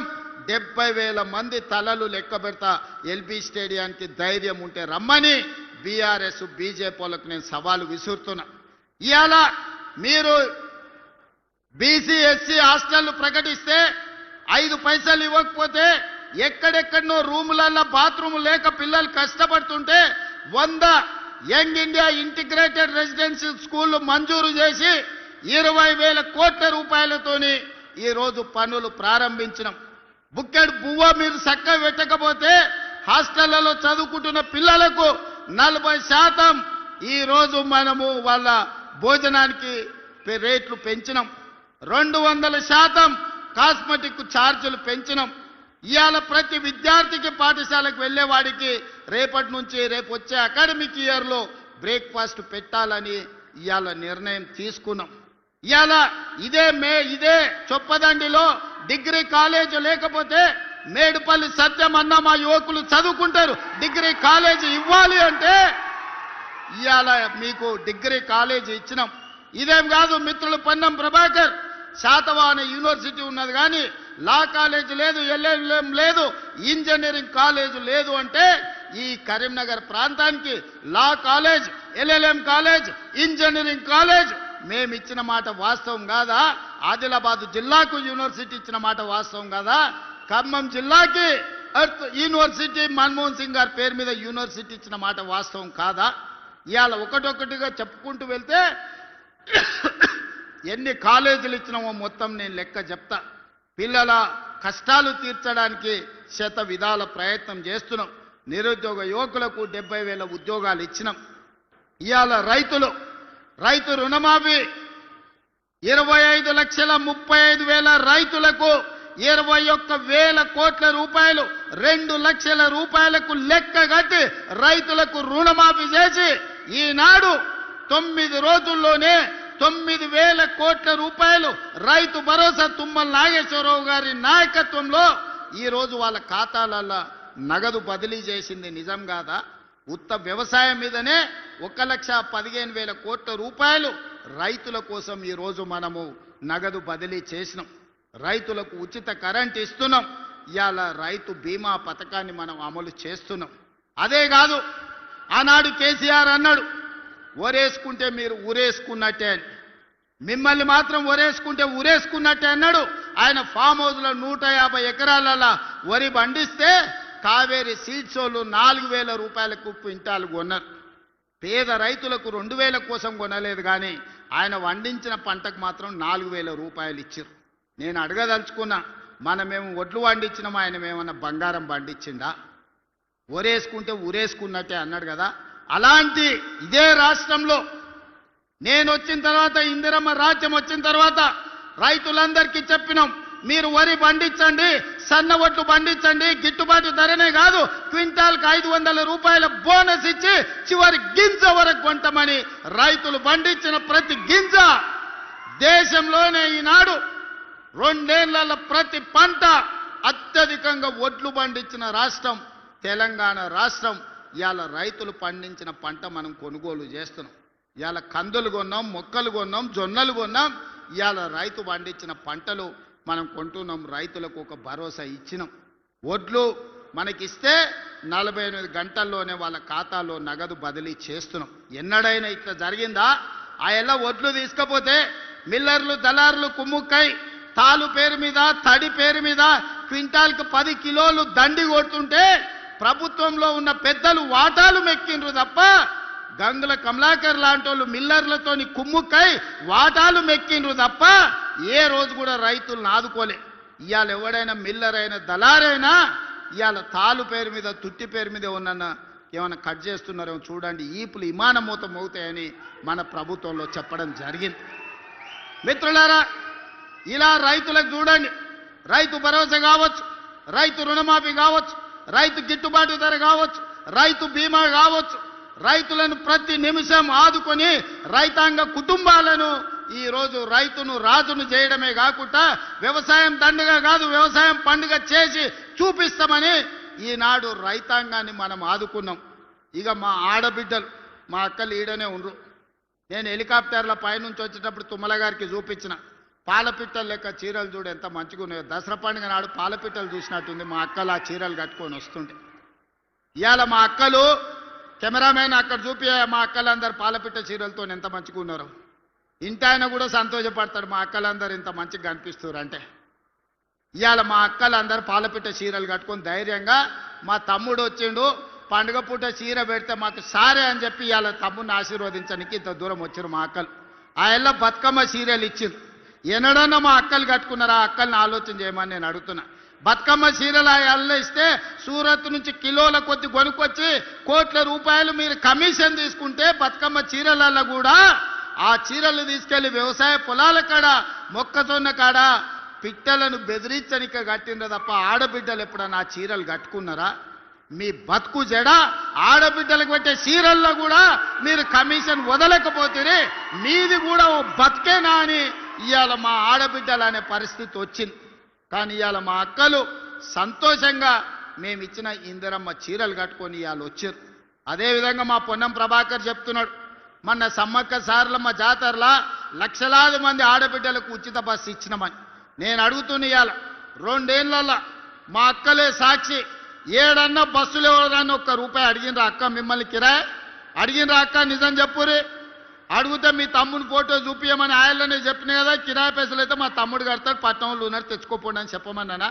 70,000 మంది తలలు లెక్క పెడతా. ఎల్బీ స్టేడియానికి ధైర్యం ఉంటే రమ్మని బీఆర్ఎస్ బీజేపీ వాళ్ళకు నేను సవాలు విసురుతున్నా. ఇవాళ మీరు బీసీ ఎస్సీ హాస్టళ్లు ప్రకటిస్తే 5 పైసలు ఇవ్వకపోతే ఎక్కడెక్కడనో రూములలో బాత్రూమ్ లేక పిల్లలు కష్టపడుతుంటే 100 యంగ్ ఇండియా ఇంటిగ్రేటెడ్ రెసిడెన్షియల్ స్కూళ్లు మంజూరు చేసి 20,000 కోట్ల రూపాయలతోని ఈ రోజు పనులు ప్రారంభించినాం. బుక్కెడు బువ్వ మీరు చక్కగా పెట్టకపోతే హాస్టళ్లలో చదువుకుంటున్న పిల్లలకు 40% ఈ రోజు మనము వాళ్ళ భోజనానికి రేట్లు పెంచినాం. 200% కాస్మెటిక్ ఛార్జీలు పెంచినాం. ఇవాళ ప్రతి విద్యార్థికి పాఠశాలకు వెళ్ళేవాడికి రేపటి నుంచి రేపు వచ్చే అకాడమిక్ ఇయర్లో బ్రేక్ఫాస్ట్ పెట్టాలని ఇవాళ నిర్ణయం తీసుకున్నాం. ఇవాళ ఇదే చొప్పదండిలో డిగ్రీ కాలేజ్ లేకపోతే మేడుపల్లి సత్యం అన్న మా యువకులు చదువుకుంటారు. డిగ్రీ కాలేజీ ఇవ్వాలి అంటే ఇవాళ మీకు డిగ్రీ కాలేజీ ఇచ్చినాం. ఇదేం కాదు మిత్రులు, పొన్నం ప్రభాకర్ శాతవాహన యూనివర్సిటీ ఉన్నది కానీ లా కాలేజ్ లేదు, ఎల్ఎల్ఎం లేదు, ఇంజనీరింగ్ కాలేజ్ లేదు అంటే ఈ కరీంనగర్ ప్రాంతానికి law college, LLM college, engineering college మేము ఇచ్చిన మాట వాస్తవం కాదా? ఆదిలాబాద్ జిల్లాకు యూనివర్సిటీ ఇచ్చిన మాట వాస్తవం కాదా? ఖమ్మం జిల్లాకి ఎర్త్ యూనివర్సిటీ మన్మోహన్ సింగ్ గారి పేరు మీద యూనివర్సిటీ ఇచ్చిన మాట వాస్తవం కాదా? ఇవాళ ఒకటొకటిగా చెప్పుకుంటూ వెళ్తే ఎన్ని కాలేజీలు ఇచ్చినామో మొత్తం నేను లెక్క చెప్తా. పిల్లల కష్టాలు తీర్చడానికి శత విధాల ప్రయత్నం చేస్తున్నాం. నిరుద్యోగ యువకులకు 70,000 ఉద్యోగాలు ఇచ్చినాం. ఇవాళ రైతు రుణమాఫీ 25,35,000 రైతులకు 21,000 కోట్ల రూపాయలు 2 లక్షల రూపాయలకు లెక్క కట్టి రైతులకు రుణమాఫీ చేసి ఈనాడు 9 రోజుల్లోనే 9,000 కోట్ల రూపాయలు రైతు భరోసా తుమ్మల నాగేశ్వరరావు గారి నాయకత్వంలో ఈ రోజు వాళ్ళ ఖాతాలలో నగదు బదిలీ చేసింది నిజం కాదా? ఉత్త వ్యవసాయం మీదనే 1,15,000 కోట్ల రూపాయలు రైతుల కోసం ఈ రోజు మనము నగదు బదిలీ చేసినాం. రైతులకు ఉచిత కరెంట్ ఇస్తున్నాం. ఇవాళ రైతు బీమా పథకాన్ని మనం అమలు చేస్తున్నాం. అదే కాదు, ఆనాడు కేసీఆర్ అన్నాడు ఒరేసుకుంటే మీరు ఊరేసుకున్నట్టే అని. మిమ్మల్ని మాత్రం ఒరేసుకుంటే ఊరేసుకున్నట్టే అన్నాడు. ఆయన ఫామ్ హౌస్లో 150 ఎకరాలలో వరి పండిస్తే కావేరీ సీడ్స్ వాళ్ళు 4,000 రూపాయలకు క్వింటాలు కొన్నారు. పేద రైతులకు 2,000 కోసం కొనలేదు కానీ ఆయన వండించిన పంటకు మాత్రం 4,000 రూపాయలు ఇచ్చారు. నేను అడగదలుచుకున్నా, మనమేమో ఒడ్లు వండించినాం, ఆయన ఏమన్నా బంగారం పండించిందా? ఒరేసుకుంటే ఊరేసుకున్నట్టే అన్నాడు కదా. అలాంటి ఇదే రాష్ట్రంలో నేను వచ్చిన తర్వాత, ఇందిరమ్మ రాజ్యం వచ్చిన తర్వాత రైతులందరికీ చెప్పినాం, మీరు వరి పండించండి, సన్న ఒట్లు పండించండి, గిట్టుబాటు ధరనే కాదు క్వింటాల్కి 500 రూపాయల బోనస్ ఇచ్చి చివరి గింజ వరకు కొంటామని. రైతులు పండించిన ప్రతి గింజ దేశంలోనే ఈనాడు 2 ఏళ్ల ప్రతి పంట అత్యధికంగా ఒడ్లు పండించిన రాష్ట్రం తెలంగాణ రాష్ట్రం. ఇవాళ రైతులు పండించిన పంట మనం కొనుగోలు చేస్తున్నాం. ఇవాళ కందులు కొన్నాం, మొక్కలు కొన్నాం, జొన్నలు కొన్నాం. ఇవాళ రైతు పండించిన పంటలు మనం కొంటున్నాం. రైతులకు ఒక భరోసా ఇచ్చినాం. ఒడ్లు మనకిస్తే 48 గంటల్లోనే వాళ్ళ ఖాతాలో నగదు బదిలీ చేస్తున్నాం. ఎన్నడైనా ఇట్లా జరిగిందా? ఆ ఎలా ఒడ్లు తీసుకపోతే మిల్లర్లు దళారులు కుమ్ముక్కై తాలు పేరు మీద, తడి పేరు మీద క్వింటాల్కి 10 కిలోలు దండి కొడుతుంటే ప్రభుత్వంలో ఉన్న పెద్దలు వాటాలు మెక్కిండ్రు తప్ప గంగుల కమలాకర్ లాంటి వాళ్ళు మిల్లర్లతోని కుమ్ముక్కై వాటాలు మెక్కిండ్రు తప్ప ఏ రోజు కూడా రైతులను ఆదుకోలే. ఇవాళ ఎవడైనా మిల్లర్ అయినా దళారైనా ఇవాళ తాలు పేరు మీద, తుట్టి పేరు మీద ఏమన్నా కట్ చేస్తున్నారేమో చూడండి, ఈపులు విమానమూతం అవుతాయని మన ప్రభుత్వంలో చెప్పడం జరిగింది. మిత్రులారా, ఇలా రైతులకు చూడండి, రైతు భరోసా కావచ్చు, రైతు రుణమాఫీ కావచ్చు, రైతు గిట్టుబాటు ధర కావచ్చు, రైతు బీమా కావచ్చు, రైతులను ప్రతి నిమిషం ఆదుకొని రైతాంగ కుటుంబాలను ఈరోజు రైతును రాజును చేయడమే కాకుండా వ్యవసాయం దండగా కాదు వ్యవసాయం పండుగ చేసి చూపిస్తామని ఈనాడు రైతాంగాన్ని మనం ఆదుకున్నాం. ఇక మా ఆడబిడ్డలు, మా అక్కలు ఈడనే ఉండ్రు. నేను హెలికాప్టర్ల పైనుంచి వచ్చేటప్పుడు తుమ్మల గారికి చూపించిన పాలపిట్టలు లెక్క చీరలు చూడు ఎంత మంచిగా ఉన్నాయో. దసరా పండుగ నాడు పాలపిట్టలు చూసినట్టుంది మా అక్కలు ఆ చీరలు కట్టుకొని వస్తుంటే. ఇవాళ మా అక్కలు కెమెరామెన్ అక్కడ చూపి మా అక్కలందరూ పాలపిట్ట చీరలతో ఎంత మంచిగా ఉన్నారు. ఇంటి ఆయన కూడా సంతోషపడతాడు మా అక్కలందరూ ఇంత మంచిగా కనిపిస్తారు అంటే. ఇవాళ మా అక్కలందరూ పాలపిట్ట చీరలు కట్టుకొని ధైర్యంగా మా తమ్ముడు వచ్చిండు, పండుగ పూట చీర పెడితే మాకు సారే అని చెప్పి ఇవాళ తమ్ముడిని ఆశీర్వదించడానికి ఇంత దూరం వచ్చారు మా అక్కలు. ఆ ఎల్ల బతుకమ్మ చీరలు ఇచ్చింది. ఎన్నడన్నా మా అక్కలు కట్టుకున్నారా? ఆ అక్కల్ని ఆలోచన చేయమని నేను అడుగుతున్నా. బతుకమ్మ చీరలు ఆ ఎల్ల ఇస్తే సూరత్ నుంచి కిలోల కొద్ది కొనుక్కొచ్చి కోట్ల రూపాయలు మీరు కమిషన్ తీసుకుంటే బతుకమ్మ చీరలలో కూడా ఆ చీరలు తీసుకెళ్లి వ్యవసాయ పొలాల కాడ, మొక్కజొన్న కాడ పిట్టలను బెదిరించనిక కట్టిండ్రు తప్ప ఆడబిడ్డలు ఎప్పుడన్నా ఆ చీరలు కట్టుకున్నారా? మీ బతుకు జడ ఆడబిడ్డలకు పెట్టే సీరియల్లో కూడా మీరు కమిషన్ వదలకపోతే మీది కూడా ఓ బతికేనా అని ఇవాళ మా ఆడబిడ్డలు అనే పరిస్థితి వచ్చింది. కానీ ఇవాళ మా అక్కలు సంతోషంగా మేము ఇచ్చిన ఇందిరమ్మ చీరలు కట్టుకొని ఇవాళ వచ్చారు. అదేవిధంగా మా పొన్నం ప్రభాకర్ చెప్తున్నాడు, మొన్న సమ్మక్క సారలమ్మ జాతరలా లక్షలాది మంది ఆడబిడ్డలకు ఉచిత బస్సు ఇచ్చినామని. నేను అడుగుతున్న ఇవాళ 2 ఏళ్లలో మా అక్కలే సాక్షి, ఏడన్నా బస్సులు ఎవరన్నా ఒక్క రూపాయి అడిగినరా అక్క? మిమ్మల్ని కిరాయి అడిగినరా అక్క? నిజం చెప్పురే. అడిగితే మీ తమ్ముని ఫోటో చూపించమని ఆయననే చెప్పిన కదా, కిరాయి పైసలు అయితే మా తమ్ముడు కడతాడు, పట్టణంలో ఉన్నారు తెచ్చుకోపోండి అని చెప్పమన్నానా?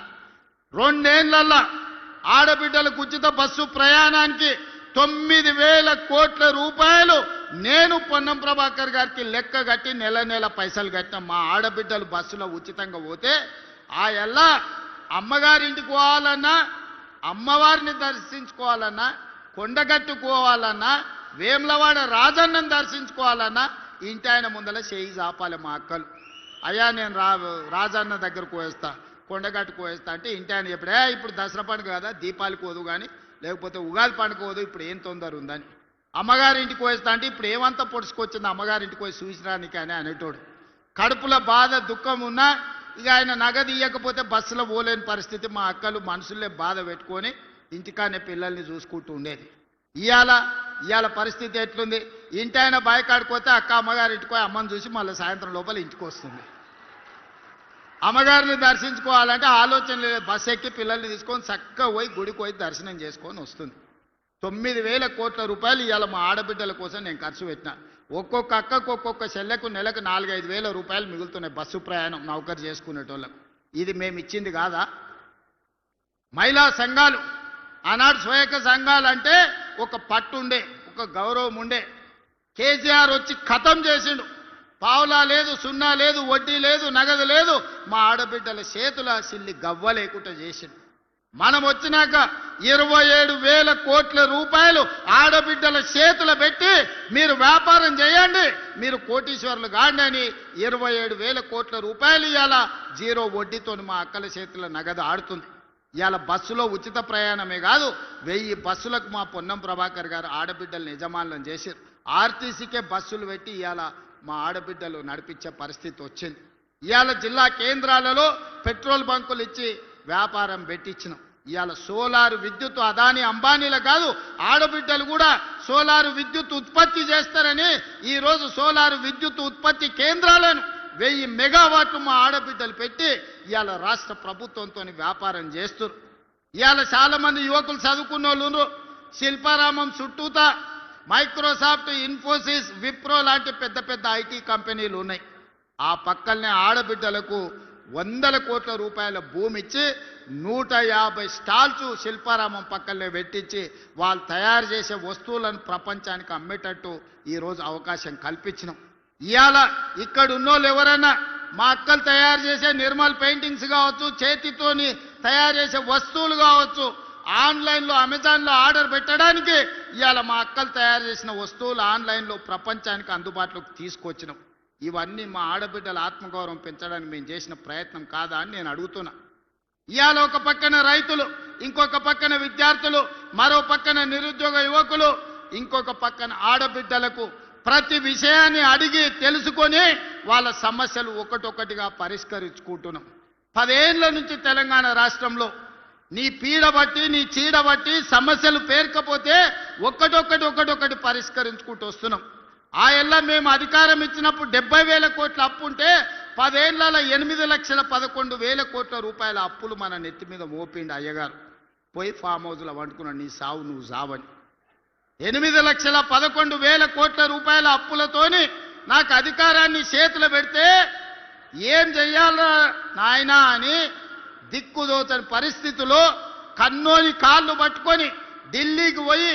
2 ఏళ్లలో ఆడబిడ్డలకు ఉచిత బస్సు ప్రయాణానికి 9,000 కోట్ల రూపాయలు నేను పొన్నం ప్రభాకర్ గారికి లెక్క కట్టి నెల నెల పైసలు కట్టిన. మా ఆడబిడ్డలు బస్సులో ఉచితంగా పోతే ఆ ఎల్లా అమ్మగారింటికి పోవాలన్నా, అమ్మవారిని దర్శించుకోవాలన్నా, కొండగట్టుకోవాలన్నా, వేములవాడ రాజన్నను దర్శించుకోవాలన్నా ఇంటి ఆయన ముందల చేయి చాపాలి మా అక్కలు. అయ్యా నేను రాజన్న దగ్గరకు పోయేస్తా, కొండగట్టుకు పోయేస్తా అంటే ఇంటి ఆయన చెప్పడే ఇప్పుడు దసరా పండుగ కదా, దీపాలకు పోదు కానీ లేకపోతే ఉగాది పండుగ పోదు, ఇప్పుడు ఏం తొందర ఉందని. అమ్మగారింటికి పోయేస్తా అంటే ఇప్పుడు ఏమంతా పొడుచుకొచ్చింది అమ్మగారింటికి పోయి చూసిరానికి అని అనేటోడు. కడుపులో బాధ దుఃఖం ఉన్నా ఇక ఆయన నగదు ఇవ్వకపోతే బస్సులో పోలేని పరిస్థితి. మా అక్కలు మనసులే బాధ పెట్టుకొని ఇంటికానే పిల్లల్ని చూసుకుంటూ ఉండేది. ఇవాళ పరిస్థితి ఎట్లుంది? ఇంటి ఆయన బాయికాడిపోతే అక్క అమ్మగారింటికి పోయి అమ్మని చూసి మళ్ళీ సాయంత్రం లోపల ఇంటికి వస్తుంది. అమ్మగారిని దర్శించుకోవాలంటే ఆలోచన లేదు, బస్సు ఎక్కి పిల్లల్ని తీసుకొని చక్కగా పోయి గుడికి పోయి దర్శనం చేసుకొని వస్తుంది. 9,000 కోట్ల రూపాయలు ఇవాళ మా ఆడబిడ్డల కోసం నేను ఖర్చు పెట్టిన. ఒక్కొక్క అక్కకు ఒక్కొక్క చెల్లెకు నెలకు 4-5 వేల రూపాయలు మిగులుతున్నాయి బస్సు ప్రయాణం నౌకరు చేసుకునేటోళ్ళకు. ఇది మేము ఇచ్చింది కాదా? మహిళా సంఘాలు ఆనాడు స్వయక సంఘాలు అంటే ఒక పట్టు ఉండే, ఒక గౌరవం ఉండే. కేసీఆర్ వచ్చి ఖతం చేసిండు. పావులా లేదు, సున్నా లేదు, వడ్డీ లేదు, నగదు లేదు. మా ఆడబిడ్డల చేతుల సిల్లి గవ్వ లేకుండా చేసిండు. మనం వచ్చినాక 27,000 కోట్ల రూపాయలు ఆడబిడ్డల చేతులు పెట్టి మీరు వ్యాపారం చేయండి, మీరు కోటీశ్వరులు కాండి అని 27,000 కోట్ల రూపాయలు ఇవాళ 0 వడ్డీతో మా అక్కల చేతుల నగదు ఆడుతుంది. ఇవాళ బస్సులో ఉచిత ప్రయాణమే కాదు, 1000 బస్సులకు మా పొన్నం ప్రభాకర్ గారు ఆడబిడ్డలను యజమానులను చేశారు. ఆర్టీసీకే బస్సులు పెట్టి ఇవాళ మా ఆడబిడ్డలు నడిపించే పరిస్థితి వచ్చింది. ఇవాళ జిల్లా కేంద్రాలలో పెట్రోల్ బంకులు ఇచ్చి వ్యాపారం పెట్టించినాం. ఇవాళ సోలారు విద్యుత్ అదాని అంబానీల కాదు, ఆడబిడ్డలు కూడా సోలారు విద్యుత్ ఉత్పత్తి చేస్తారని ఈరోజు సోలారు విద్యుత్ ఉత్పత్తి కేంద్రాలను 1000 మెగావాట్లు మా ఆడబిడ్డలు పెట్టి ఇవాళ రాష్ట్ర ప్రభుత్వంతో వ్యాపారం చేస్తారు. ఇవాళ చాలా మంది యువకులు చదువుకున్న వాళ్ళు శిల్పారామం చుట్టూతా మైక్రోసాఫ్ట్, ఇన్ఫోసిస్, విప్రో లాంటి పెద్ద పెద్ద ఐటీ కంపెనీలు ఉన్నాయి. ఆ పక్కనే ఆడబిడ్డలకు 100 కోట్ల రూపాయల భూమి ఇచ్చి 150 స్టాల్స్ శిల్పారామం పక్కనే పెట్టించి వాళ్ళు తయారు చేసే వస్తువులను ప్రపంచానికి అమ్మేటట్టు ఈరోజు అవకాశం కల్పించినాం. ఇవాళ ఇక్కడ ఉన్నోళ్ళు ఎవరైనా మా అక్కలు తయారు చేసే నిర్మల్ పెయింటింగ్స్ కావచ్చు, చేతితోని తయారు చేసే వస్తువులు కావచ్చు, ఆన్లైన్లో అమెజాన్లో ఆర్డర్ పెట్టడానికి ఇవాళ మా అక్కలు తయారు చేసిన వస్తువులు ఆన్లైన్లో ప్రపంచానికి అందుబాటులోకి తీసుకొచ్చినాం. ఇవన్నీ మా ఆడబిడ్డల ఆత్మగౌరవం పెంచడానికి మేము చేసిన ప్రయత్నం కాదా అని నేను అడుగుతున్నా. ఇవాళ ఒక పక్కన రైతులు, ఇంకొక పక్కన విద్యార్థులు, మరో పక్కన నిరుద్యోగ యువకులు, ఇంకొక పక్కన ఆడబిడ్డలకు ప్రతి విషయాన్ని అడిగి తెలుసుకొని వాళ్ళ సమస్యలు ఒకటొకటిగా పరిష్కరించుకుంటున్నాం. 10 ఏళ్ల నుంచి తెలంగాణ రాష్ట్రంలో నీ పీడ బట్టి, నీ చీడ బట్టి సమస్యలు పేర్కపోతే ఒకటొకటి పరిష్కరించుకుంటూ వస్తున్నాం. ఆ ఎల్ల మేము అధికారం ఇచ్చినప్పుడు 70,000 కోట్ల అప్పు ఉంటే 10 ఏళ్లలో 8,11,000 కోట్ల రూపాయల అప్పులు మన నెత్తి మీద మోపిండి అయ్యగారు. పోయి ఫామ్ హౌస్లో వండుకున్నాడు, నీ సావు నువ్వు సావని. 8,11,000 కోట్ల రూపాయల అప్పులతోని నాకు అధికారాన్ని చేతులు పెడితే ఏం చెయ్యాలా నాయనా అని దిక్కుదోచని పరిస్థితిలో కన్నోని కాళ్ళు పట్టుకొని ఢిల్లీకి పోయి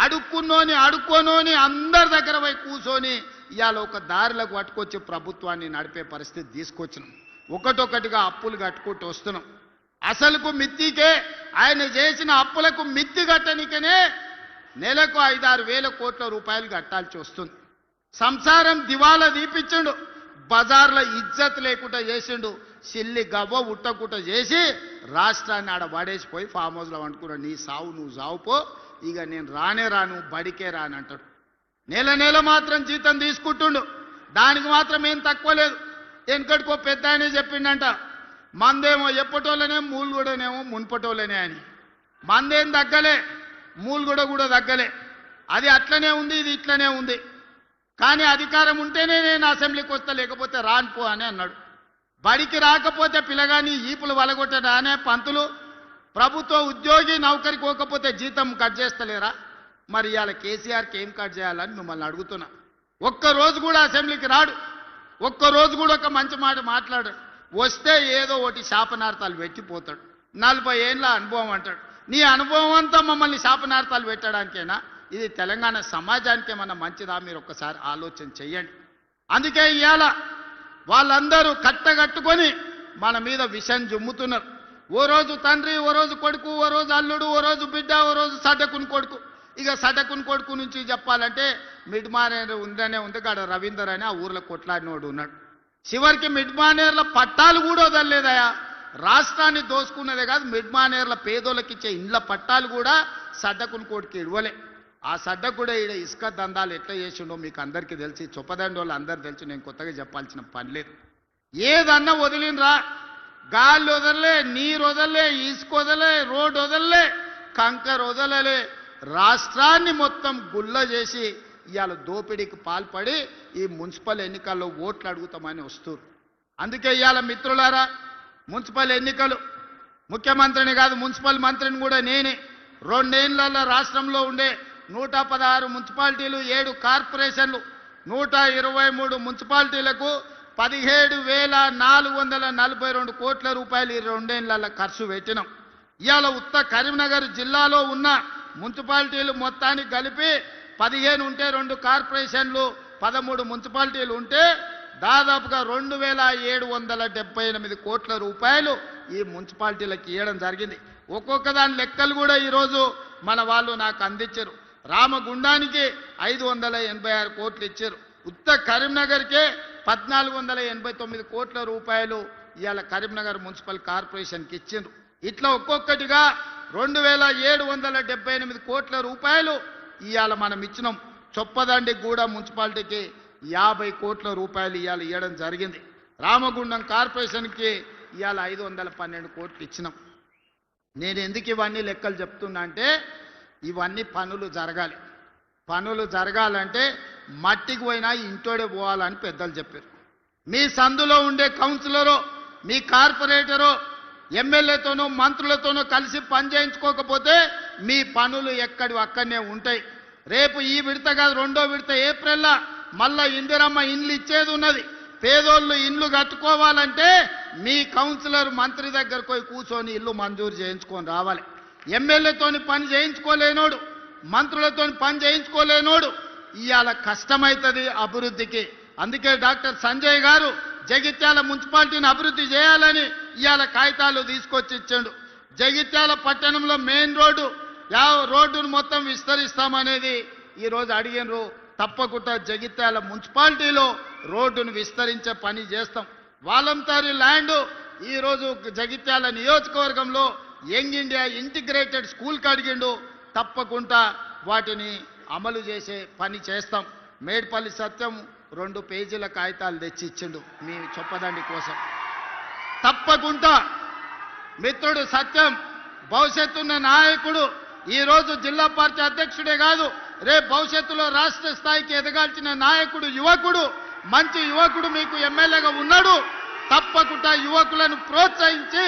అడుక్కోనోని అందరి దగ్గర పోయి కూర్చొని ఇవాళ ఒక దారిలోకి పట్టుకొచ్చి ప్రభుత్వాన్ని నడిపే పరిస్థితి తీసుకొచ్చినాం. ఒకటొకటిగా అప్పులు కట్టుకుంటూ వస్తున్నాం. అసలుకు మిత్తికే ఆయన చేసిన అప్పులకు మిత్తి కట్టనికనే నెలకు 5-6 వేల కోట్ల రూపాయలు కట్టాల్సి వస్తుంది. సంసారం దివాలా దీపించిండు, బజార్లో ఇజ్జత్ లేకుండా చేసిండు. సిల్లి గవ్వ ఉట్టకుట్ట చేసి రాష్ట్రాన్ని ఆడ పడేసిపోయి ఫామ్ హౌస్లో వండుకున్నాడు. నీ సావు నువ్వు సావుపో, ఇక నేను రానే రాను, బడికే రాను అంటాడు. నెల నెల మాత్రం జీతం తీసుకుంటుండు, దానికి మాత్రం ఏం తక్కువ లేదు. వెనకటికో పెద్ద ఆయనే చెప్పిండంట, మందేమో ఎప్పటోళ్ళనే మూలుగూడనేమో మున్పటోళ్ళనే అని. మందేం తగ్గలే, మూలుగూడ కూడా తగ్గలే. అది అట్లనే ఉంది, ఇది ఇట్లనే ఉంది. కానీ అధికారం ఉంటేనే నేను అసెంబ్లీకి వస్తా, లేకపోతే రానుపో అని అన్నాడు. బడికి రాకపోతే పిల్లగాని ఈపులు వలగొట్టడా అనే పంతులు? ప్రభుత్వ ఉద్యోగి నౌకరికి పోకపోతే జీతం కట్ చేస్తలేరా? మరి ఇవాళ కేసీఆర్కి ఏం కట్ చేయాలని మిమ్మల్ని అడుగుతున్నా. ఒక్కరోజు కూడా అసెంబ్లీకి రాడు, ఒక్కరోజు కూడా ఒక మంచి మాట మాట్లాడాడు. వస్తే ఏదో ఒకటి శాపనార్థాలు పెట్టిపోతాడు. 40 ఏళ్ళ అనుభవం అంటాడు. నీ అనుభవం అంతా మమ్మల్ని శాపనార్థాలు పెట్టడానికేనా? ఇది తెలంగాణ సమాజానికి ఏమన్నా మంచిదా? మీరు ఒక్కసారి ఆలోచన చెయ్యండి. అందుకే ఇవాళ వాళ్ళందరూ కట్టగట్టుకొని మన మీద విషం జుమ్ముతున్నారు. ఓ రోజు తండ్రి, ఓ రోజు కొడుకు, ఓ రోజు అల్లుడు, ఓ రోజు బిడ్డ, ఓ రోజు సడ్డకుని కొడుకు. ఇక సడ్డకుని కొడుకు నుంచి చెప్పాలంటే మిడ్మానేర్ ఉందనే ఉంది కాడ రవీందర్ అని ఆ ఊర్లో కొట్లాడినోడు ఉన్నాడు. చివరికి మిడ్మానేర్ల పట్టాలు కూడా వదలలేదయా. రాష్ట్రాన్ని దోసుకున్నదే కాదు, మిడ్మానేర్ల పేదోళ్ళకి ఇచ్చే ఇండ్ల పట్టాలు కూడా సడ్డకుని కొడుకు ఇవ్వలే. ఆ సడ్డ కూడా ఈడ ఇసుక దందాలు ఎట్లా చేసిండో మీకు అందరికీ తెలిసి, చొప్పదండి వాళ్ళు అందరు తెలిసి, నేను కొత్తగా చెప్పాల్సిన పని లేదు. ఏదన్నా వదిలినరా, గాలి వదలలే, నీరు వదలలే, ఇసుక వదలలే, రోడ్డు వదలలే, కంకర వదలలే. రాష్ట్రాన్ని మొత్తం గుల్ల చేసి ఇవాళ దోపిడీకి పాల్పడి ఈ మున్సిపల్ ఎన్నికల్లో ఓట్లు అడుగుతామని వస్తారు. అందుకే ఇవాళ మిత్రులారా, మున్సిపల్ ఎన్నికలు ముఖ్యమంత్రిని కాదు, మున్సిపల్ మంత్రిని కూడా నేనే. 2 ఏళ్లలో రాష్ట్రంలో ఉండే 116 మున్సిపాలిటీలు, 7 కార్పొరేషన్లు, 123 మున్సిపాలిటీలకు 17,442 కోట్ల రూపాయలు ఈ 2 ఏళ్లలో ఖర్చు పెట్టినాం. ఇవాళ ఉత్త కరీంనగర్ జిల్లాలో ఉన్న మున్సిపాలిటీలు మొత్తానికి కలిపి 15 ఉంటే, 2 కార్పొరేషన్లు 13 మున్సిపాలిటీలు ఉంటే దాదాపుగా 2,778 కోట్ల రూపాయలు ఈ మున్సిపాలిటీలకు ఇవ్వడం జరిగింది. ఒక్కొక్క దాని లెక్కలు కూడా ఈరోజు మన వాళ్ళు నాకు అందించారు. రామగుండానికి 586 కోట్లు ఇచ్చారు. ఉత్త కరీంనగర్కే 1489 కోట్ల రూపాయలు ఇవాళ కరీంనగర్ మున్సిపల్ కార్పొరేషన్కి ఇచ్చిండ్రు. ఇట్లా ఒక్కొక్కటిగా 2,778 కోట్ల రూపాయలు ఇవాళ మనం ఇచ్చినాం. చొప్పదండి గూడ మున్సిపాలిటీకి 50 కోట్ల రూపాయలు ఇవాళ ఇవ్వడం జరిగింది. రామగుండం కార్పొరేషన్కి ఇవాళ 512 కోట్లు ఇచ్చినాం. నేను ఎందుకు ఇవన్నీ లెక్కలు చెప్తున్నా అంటే, ఇవన్నీ పనులు జరగాలి. పనులు జరగాలంటే మట్టికి పోయినా ఇంటోడే పోవాలని పెద్దలు చెప్పారు. మీ సందులో ఉండే కౌన్సిలరో, మీ కార్పొరేటరో, ఎమ్మెల్యేతోనో మంత్రులతోనో కలిసి పని చేయించుకోకపోతే మీ పనులు ఎక్కడివి అక్కడనే ఉంటాయి. రేపు ఈ విడత కాదు, 2వ విడత ఏప్రిల్లో మళ్ళా ఇందిరమ్మ ఇండ్లు ఇచ్చేది ఉన్నది. పేదోళ్ళు ఇండ్లు కట్టుకోవాలంటే మీ కౌన్సిలర్ మంత్రి దగ్గరకు పోయి కూర్చొని ఇల్లు మంజూరు చేయించుకొని రావాలి. ఎమ్మెల్యేతోని పని చేయించుకోలేనోడు, మంత్రులతోని పని చేయించుకోలేనోడు ఇవాళ కష్టమవుతుంది అభివృద్ధికి. అందుకే డాక్టర్ సంజయ్ గారు జగిత్యాల మున్సిపాలిటీని అభివృద్ధి చేయాలని ఇవాళ కాగితాలు తీసుకొచ్చి ఇచ్చాడు. జగిత్యాల పట్టణంలో మెయిన్ రోడ్డును మొత్తం విస్తరిస్తామనేది ఈరోజు అడిగినరు. తప్పకుండా జగిత్యాల మున్సిపాలిటీలో రోడ్డును విస్తరించే పని చేస్తాం. వాలంటరీ ల్యాండ్ ఈరోజు జగిత్యాల నియోజకవర్గంలో యంగ్ ఇండియా ఇంటిగ్రేటెడ్ స్కూల్కి అడిగిండు. తప్పకుండా వాటిని అమలు చేసే పని చేస్తాం. మేడ్పల్లి సత్యం 2 పేజీల కాగితాలు తెచ్చి ఇచ్చిండు మీ చొప్పదండి కోసం. తప్పకుండా మిత్రుడు సత్యం భవిష్యత్తున్న నాయకుడు, ఈరోజు జిల్లా పార్టీ అధ్యక్షుడే కాదు, రేపు భవిష్యత్తులో రాష్ట్ర స్థాయికి ఎదగాల్సిన నాయకుడు, యువకుడు, మంచి యువకుడు మీకు ఎమ్మెల్యేగా ఉన్నాడు. తప్పకుండా యువకులను ప్రోత్సహించి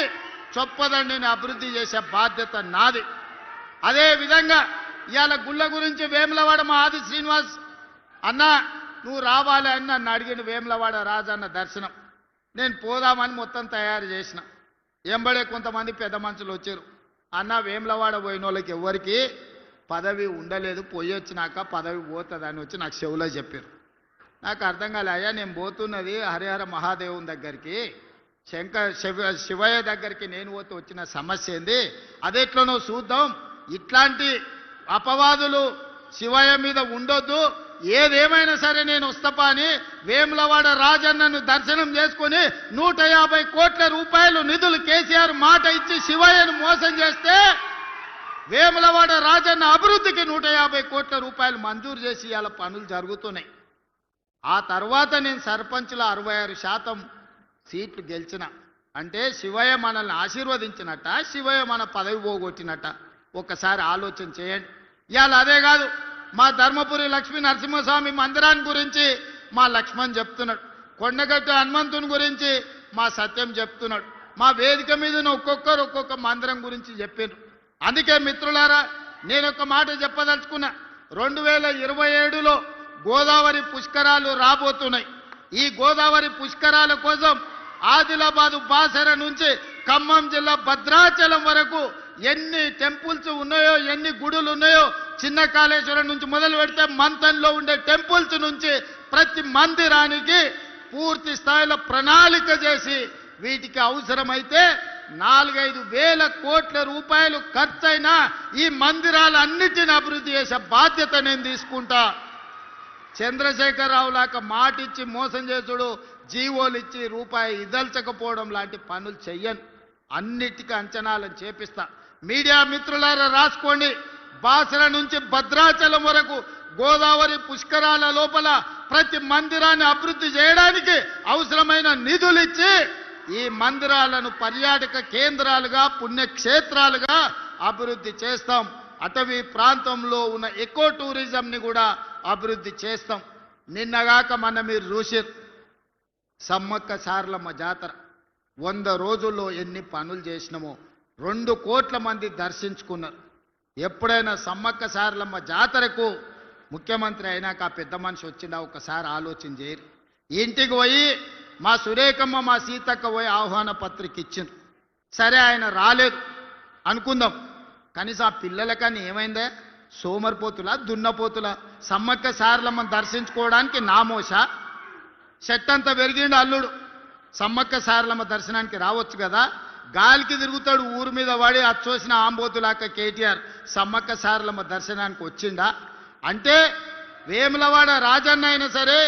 చొప్పదండిని అభివృద్ధి చేసే బాధ్యత నాది. అదే విధంగా ఇవాళ గుళ్ళ గురించి వేములవాడ మా ఆది శ్రీనివాస్ అన్న నువ్వు రావాలి అని నన్ను అడిగిన. వేములవాడ రాజన్న దర్శనం నేను పోదామని మొత్తం తయారు చేసిన. ఎంబడే కొంతమంది పెద్ద మనుషులు వచ్చారు. అన్న వేములవాడ పోయిన వాళ్ళకి ఎవరికి పదవి ఉండలేదు, పోయి వచ్చినాక పదవి పోతుందని వచ్చి నాకు చెవులో చెప్పారు. నాకు అర్థం కాలే. అయ్యా నేను పోతున్నది హరిహర మహాదేవుని దగ్గరికి, శివయ్య దగ్గరికి నేను పోతే వచ్చిన సమస్య ఏంది, అదెట్లనో చూద్దాం. ఇట్లాంటి అపవాదులు శివయ్య మీద ఉండొద్దు, ఏదేమైనా సరే నేను వస్తపా అని వేములవాడ రాజన్నను దర్శనం చేసుకుని 150 కోట్ల రూపాయలు నిధులు కేసీఆర్ మాట ఇచ్చి శివయ్యను మోసం చేస్తే వేములవాడ రాజన్న అభివృద్ధికి 150 కోట్ల రూపాయలు మంజూరు చేసి ఇవాళ పనులు జరుగుతున్నాయి. ఆ తర్వాత నేను సర్పంచ్ల 66% సీట్లు గెలిచిన అంటే శివయ్య మనల్ని ఆశీర్వదించినట్ట, శివయ్య మన పదవి పోగొట్టినట్ట? ఒక్కసారి ఆలోచన చేయండి. ఇవాళ అదే కాదు, మా ధర్మపురి లక్ష్మీ నరసింహస్వామి మందిరాన్ని గురించి మా లక్ష్మణ్ చెప్తున్నాడు, కొండగట్టు హనుమంతుని గురించి మా సత్యం చెప్తున్నాడు, మా వేదిక మీద ఒక్కొక్కరు ఒక్కొక్క మందిరం గురించి చెప్పారు. అందుకే మిత్రులారా, నేను ఒక మాట చెప్పదలుచుకున్నా. 2027లో గోదావరి పుష్కరాలు రాబోతున్నాయి. ఈ గోదావరి పుష్కరాల కోసం ఆదిలాబాదు బాసర నుంచి ఖమ్మం జిల్లా భద్రాచలం వరకు ఎన్ని టెంపుల్స్ ఉన్నాయో, ఎన్ని గుడులు ఉన్నాయో, చిన్న కాళేశ్వరం నుంచి మొదలు పెడితే మంతంలో ఉండే టెంపుల్స్ నుంచి ప్రతి మందిరానికి పూర్తి స్థాయిలో ప్రణాళిక చేసి వీటికి అవసరమైతే 4-5 వేల కోట్ల రూపాయలు ఖర్చైనా ఈ మందిరాలన్నిటిని అభివృద్ధి చేసే బాధ్యత నేను తీసుకుంటా. చంద్రశేఖరరావు లాగా మాటిచ్చి మోసం చేసుడు, జీవోలు ఇచ్చి రూపాయి ఇదల్చకపోవడం లాంటి పనులు చెయ్యను. అన్నిటికీ అంచనాలను చేపిస్తా. మీడియా మిత్రులారా రాసుకోండి, బాసర నుంచి భద్రాచలం వరకు గోదావరి పుష్కరాల లోపల ప్రతి మందిరాన్ని అభివృద్ధి చేయడానికి అవసరమైన నిధులు ఇచ్చి ఈ మందిరాలను పర్యాటక కేంద్రాలుగా, పుణ్యక్షేత్రాలుగా అభివృద్ధి చేస్తాం. అటవీ ప్రాంతంలో ఉన్న ఎకో టూరిజంని కూడా అభివృద్ధి చేస్తాం. నిన్నగాక మొన్న మీరు చూసారు, సమ్మక్క సారలమ్మ జాతర 100 రోజుల్లో ఎన్ని పనులు చేసినామో 2 కోట్ల మంది దర్శించుకున్నారు. ఎప్పుడైనా సమ్మక్క సారలమ్మ జాతరకు ముఖ్యమంత్రి అయినాక ఆ పెద్ద మనిషి వచ్చిందా ఒకసారి ఆలోచన చేయరు. ఇంటికి పోయి మా సురేఖమ్మ, మా సీతక్క పోయి ఆహ్వాన పత్రిక ఇచ్చిండ్రు. సరే ఆయన రాలేదు అనుకుందాం, కనీసం ఆ పిల్లలకని ఏమైందే? సోమరిపోతులా, దున్నపోతులా? సమ్మక్క సారలమ్మను దర్శించుకోవడానికి నామోషా? చెట్టంతా పెరిగిండు అల్లుడు, సమ్మక్క సారలమ్మ దర్శనానికి రావచ్చు కదా. గాలికి తిరుగుతాడు ఊరు మీద వాడి అచ్చోసిన ఆంబోతులాక కేటీఆర్ సమ్మక్క సారలమ్మ దర్శనానికి వచ్చిండా? అంటే వేములవాడ రాజన్న అయినా సరే,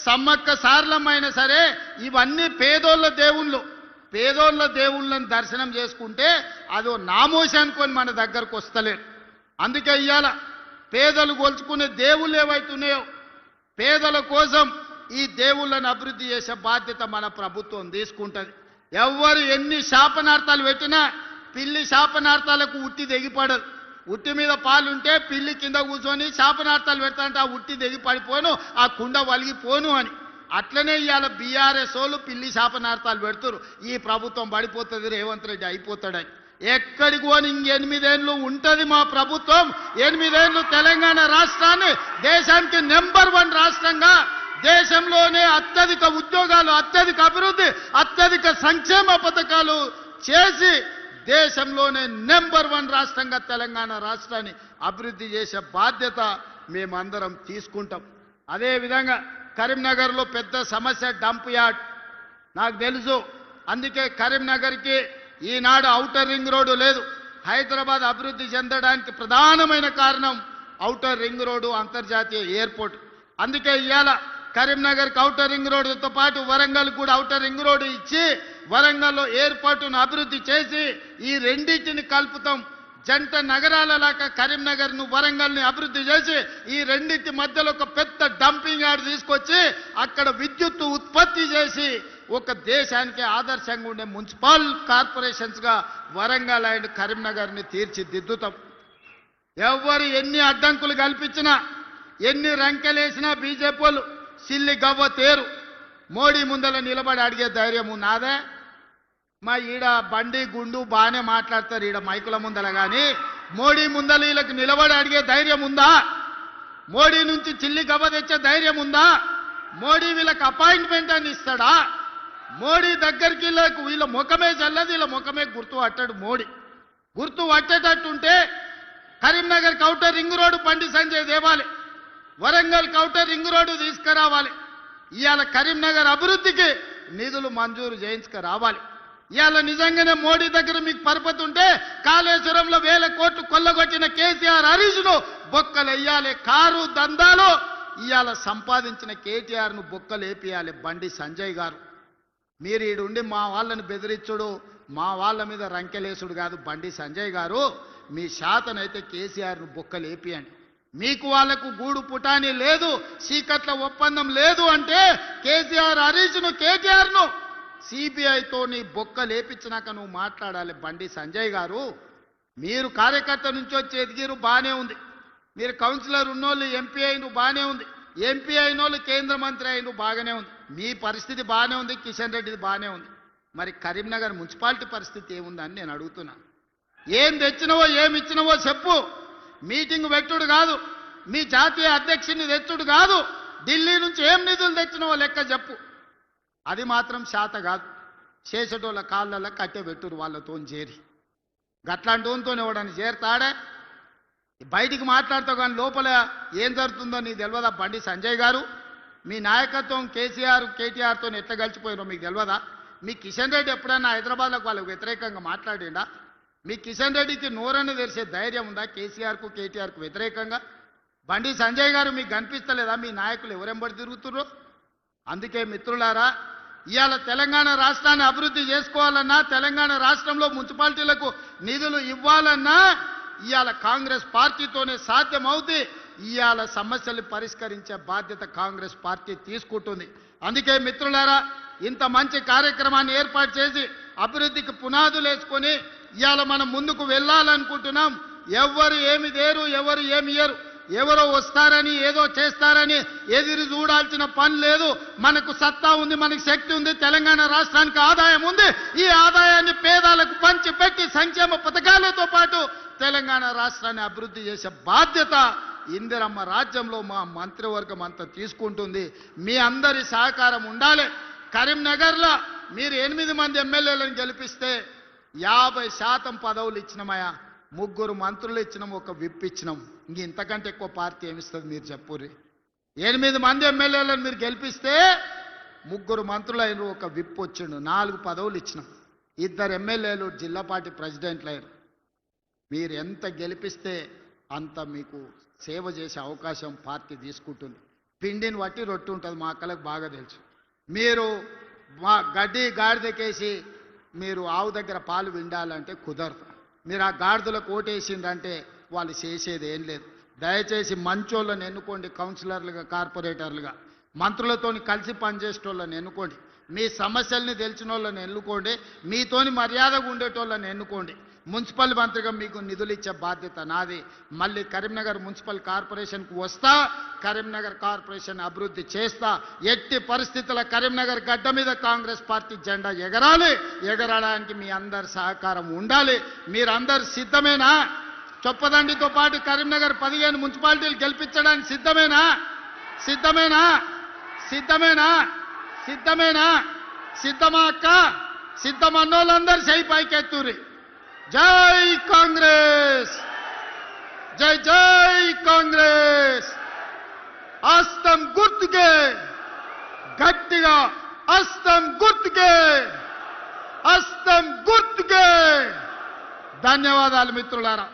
సమ్మక్క సారలమ్మ అయినా సరే, ఇవన్నీ పేదోళ్ళ దేవుళ్ళు. పేదోళ్ళ దేవుళ్ళని దర్శనం చేసుకుంటే అదో నామోషి అనుకొని మన దగ్గరకు వస్తలేరు. అందుకే ఇవాళ పేదలు గొలుచుకునే దేవుళ్ళు ఏవైతున్నాయో పేదల కోసం ఈ దేవుళ్ళను అభివృద్ధి చేసే బాధ్యత మన ప్రభుత్వం తీసుకుంటుంది. ఎవరు ఎన్ని శాపనార్థాలు పెట్టినా పిల్లి శాపనార్థాలకు ఉట్టి తెగిపడదు. ఉట్టి మీద పాలుంటే పిల్లి కింద కూర్చొని శాపనార్థాలు పెడతాంటే ఆ ఉట్టి తెగి పడిపోను, ఆ కుండ వలిగిపోను అని. అట్లనే ఇవాళ బీఆర్ఎస్ వాళ్ళు పిల్లి శాపనార్థాలు పెడుతురు, ఈ ప్రభుత్వం పడిపోతుంది, రేవంత్ రెడ్డి అయిపోతాడని. ఎక్కడికి పోని 8 ఏళ్ళు ఉంటుంది మా ప్రభుత్వం. 8 ఏళ్ళు తెలంగాణ రాష్ట్రాన్ని దేశానికి నెంబర్ 1 రాష్ట్రంగా, దేశంలోనే అత్యధిక ఉద్యోగాలు, అత్యధిక అభివృద్ధి, అత్యధిక సంక్షేమ పథకాలు చేసి దేశంలోనే నెంబర్ 1 రాష్ట్రంగా తెలంగాణ రాష్ట్రాన్ని అభివృద్ధి చేసే బాధ్యత మేమందరం తీసుకుంటాం. అదేవిధంగా కరీంనగర్లో పెద్ద సమస్య డంప్ యార్డ్ నాకు తెలుసు. అందుకే కరీంనగర్కి ఈనాడు ఔటర్ రింగ్ రోడ్డు లేదు. హైదరాబాద్ అభివృద్ధి చెందడానికి ప్రధానమైన కారణం ఔటర్ రింగ్ రోడ్డు, అంతర్జాతీయ ఎయిర్పోర్ట్. అందుకే ఇవాళ కరీంనగర్కి ఔటర్ రింగ్ రోడ్డుతో పాటు వరంగల్ కూడా ఔటర్ రింగ్ రోడ్డు ఇచ్చి వరంగల్లో ఎయిర్పోర్టును అభివృద్ధి చేసి ఈ రెండింటిని కలుపుతాం. జంట నగరాలలాగా కరీంనగర్ను, వరంగల్ని అభివృద్ధి చేసి ఈ రెండింటి మధ్యలో ఒక పెద్ద డంపింగ్ యార్డ్ తీసుకొచ్చి అక్కడ విద్యుత్తు ఉత్పత్తి చేసి ఒక దేశానికి ఆదర్శంగా ఉండే మున్సిపల్ కార్పొరేషన్స్గా వరంగల్ అండ్ కరీంనగర్ని తీర్చిదిద్దుతాం. ఎవరు ఎన్ని అడ్డంకులు కల్పించినా, ఎన్ని రంకెలేసినా బీజేపీ వాళ్ళు సిల్లి గవ్వ తేరు. మోడీ ముందల నిలబడి అడిగే ధైర్యం నాదే? మా ఈడ బండి గుండు బాగానే మాట్లాడతారు ఈడ మైకుల ముందల, కానీ మోడీ ముందల వీళ్ళకి నిలబడి అడిగే ధైర్యం ఉందా? మోడీ నుంచి చిల్లి గవ్వ తెచ్చే ధైర్యం ఉందా? మోడీ వీళ్ళకి అపాయింట్మెంట్ అని ఇస్తాడా? మోడీ దగ్గరికి వీళ్ళ ముఖమే చల్లదు, వీళ్ళ ముఖమే గుర్తు పట్టాడు మోడీ. గుర్తు పట్టేటట్టుంటే Karimnagar outer ring road Bandi Sanjay దేవాలి, వరంగల్ ఔటర్ రింగ్ రోడ్డు తీసుకురావాలి. ఇవాళ కరీంనగర్ అభివృద్ధికి నిధులు మంజూరు చేయించుకురావాలి. ఇవాళ నిజంగానే మోడీ దగ్గర మీకు పరపతి ఉంటే కాళేశ్వరంలో 1000 కోట్లు కొల్లగొట్టిన కేసీఆర్ హరీష్ను బొక్కలు వెయ్యాలి. కారు దందాలు ఇవాళ సంపాదించిన కేటీఆర్ను బొక్కలేపియాలి బండి సంజయ్ గారు. మీరు ఈడుండి మా వాళ్ళని బెదిరించుడు, మా వాళ్ళ మీద రంకెలేసుడు కాదు. బండి సంజయ్ గారు, మీ శాతనైతే కేసీఆర్ను బొక్కలేపియండి. మీకు వాళ్లకు గూడు పుటాని లేదు, చీకట్ల ఒప్పందం లేదు అంటే కేసీఆర్ హరీష్ను కేటీఆర్ను సిబిఐతో నీ బొక్క లేపించినాక నువ్వు మాట్లాడాలి. బండి సంజయ్ గారు, మీరు కార్యకర్త నుంచి వచ్చి ఎదిగిరు బాగానే ఉంది, మీరు కౌన్సిలర్ ఉన్నోళ్ళు ఎంపీ అయిన బాగానే ఉంది, ఎంపీ అయిన వాళ్ళు కేంద్ర మంత్రి అయిన బాగానే ఉంది, మీ పరిస్థితి బాగానే ఉంది, కిషన్ రెడ్డిది బాగానే ఉంది. మరి కరీంనగర్ మున్సిపాలిటీ పరిస్థితి ఏముందని నేను అడుగుతున్నా. ఏం తెచ్చినవో ఏమి ఇచ్చినవో చెప్పు. మీటింగ్ పెట్టుడు కాదు, మీ జాతీయ అధ్యక్షుని తెచ్చుడు కాదు, ఢిల్లీ నుంచి ఏం నిధులు తెచ్చినవో లెక్క చెప్పు. అది మాత్రం శాత కాదు. చేసేటోళ్ళ కాళ్ళల్లో కట్టె పెట్టురు వాళ్ళతో చేరి. గట్లాంటి వాళ్ళతో ఎవడని చేరుతాడే? బయటికి మాట్లాడతావు కానీ లోపల ఏం జరుగుతుందో నీకు తెలియదా? బండి సంజయ్ గారు, మీ నాయకత్వం కేసీఆర్ కేటీఆర్తో ఎట్లా కలిసిపోయినో మీకు తెలియదా? మీ కిషన్ రెడ్డి ఎప్పుడైనా హైదరాబాద్లోకి వాళ్ళకు వ్యతిరేకంగా మాట్లాడిండా? మీ కిషన్ రెడ్డికి నోరని తెరిసే ధైర్యం ఉందా కేసీఆర్కు కేటీఆర్కు వ్యతిరేకంగా? బండి సంజయ్ గారు మీకు కనిపిస్తలేదా మీ నాయకులు ఎవరెంబడి తిరుగుతుర్రో? అందుకే మిత్రులారా, ఇవాళ తెలంగాణ రాష్ట్రాన్ని అభివృద్ధి చేసుకోవాలన్నా, తెలంగాణ రాష్ట్రంలో మున్సిపాలిటీలకు నిధులు ఇవ్వాలన్నా ఇవాళ కాంగ్రెస్ పార్టీతోనే సాధ్యమవుతుంది. ఇవాళ సమస్యలు పరిష్కరించే బాధ్యత కాంగ్రెస్ పార్టీ తీసుకుంటుంది. అందుకే మిత్రులారా, ఇంత మంచి కార్యక్రమాన్ని ఏర్పాటు చేసి అభివృద్ధికి పునాదులు వేసుకొని ఇవాళ మనం ముందుకు వెళ్ళాలనుకుంటున్నాం. ఎవరు ఏమి దేరు, ఎవరు ఏమి ఇయ్యరు, ఎవరో వస్తారని ఏదో చేస్తారని ఎదురు చూడాల్సిన పని లేదు. మనకు సత్తా ఉంది, మనకు శక్తి ఉంది, తెలంగాణ రాష్ట్రానికి ఆదాయం ఉంది. ఈ ఆదాయాన్ని పేదలకు పంచి పెట్టి సంక్షేమ పథకాలతో పాటు తెలంగాణ రాష్ట్రాన్ని అభివృద్ధి చేసే బాధ్యత ఇందిరమ్మ రాజ్యంలో మా మంత్రివర్గం అంతా తీసుకుంటుంది. మీ అందరి సహకారం ఉండాలి. కరీంనగర్లో మీరు 8 మంది ఎమ్మెల్యేలను గెలిపిస్తే 50% పదవులు ఇచ్చినామయ్యా. 3 మంత్రులు ఇచ్చినాం, 1 విప్ ఇచ్చినాం. ఇంతకంటే ఎక్కువ పార్టీ ఏమిస్తుంది మీరు చెప్పుర్రి? 8 మంది ఎమ్మెల్యేలను మీరు గెలిపిస్తే 3 మంత్రులు అయిన, 1 విప్ వచ్చిండు, 4 పదవులు ఇచ్చినాం. 2 ఎమ్మెల్యేలు జిల్లా పార్టీ ప్రెసిడెంట్లు అయ్యారు. మీరు ఎంత గెలిపిస్తే అంత మీకు సేవ చేసే అవకాశం పార్టీ తీసుకుంటుంది. పిండిని బట్టి రొట్టు ఉంటుంది, మా అక్కలకు బాగా తెలుసు. మీరు మా గడ్డి గాడిదకేసి మీరు ఆవు దగ్గర పాలు విండాలంటే కుదరదు. మీరు ఆ గాడిదలకు ఓటేసిందంటే వాళ్ళు చేసేది ఏం లేదు. దయచేసి మంచోళ్ళని ఎన్నుకోండి, కౌన్సిలర్లుగా, కార్పొరేటర్లుగా, మంత్రులతో కలిసి పనిచేసేటోళ్ళని ఎన్నుకోండి, మీ సమస్యల్ని తెలిసిన వాళ్ళని ఎన్నుకోండి, మీతోని మర్యాదగా ఉండేటోళ్ళని ఎన్నుకోండి. మున్సిపల్ మంత్రిగా మీకు నిధులు ఇచ్చే బాధ్యత నాది. మళ్ళీ కరీంనగర్ మున్సిపల్ కార్పొరేషన్కు వస్తా, కరీంనగర్ కార్పొరేషన్ అభివృద్ధి చేస్తా. ఎట్టి పరిస్థితుల కరీంనగర్ గడ్డ మీద కాంగ్రెస్ పార్టీ జెండా ఎగరాలి. ఎగరడానికి మీ అందరి సహకారం ఉండాలి. మీరందరు సిద్ధమేనా? చొప్పదండితో పాటు కరీంనగర్ 15 మున్సిపాలిటీలు గెలిపించడానికి సిద్ధమేనా? సిద్ధమేనా? సిద్ధమేనా? సిద్ధమేనా? సిద్ధమా అక్క? సిద్ధమన్నోళ్ళందరూ చేయి పైకెత్తురి. జై కాంగ్రెస్, జై జై కాంగ్రెస్. హస్తం గుర్తుకే, గట్టిగా హస్తం గుర్తుకే, హస్తం గుర్తుకే. ధన్యవాదాలు మిత్రులారా.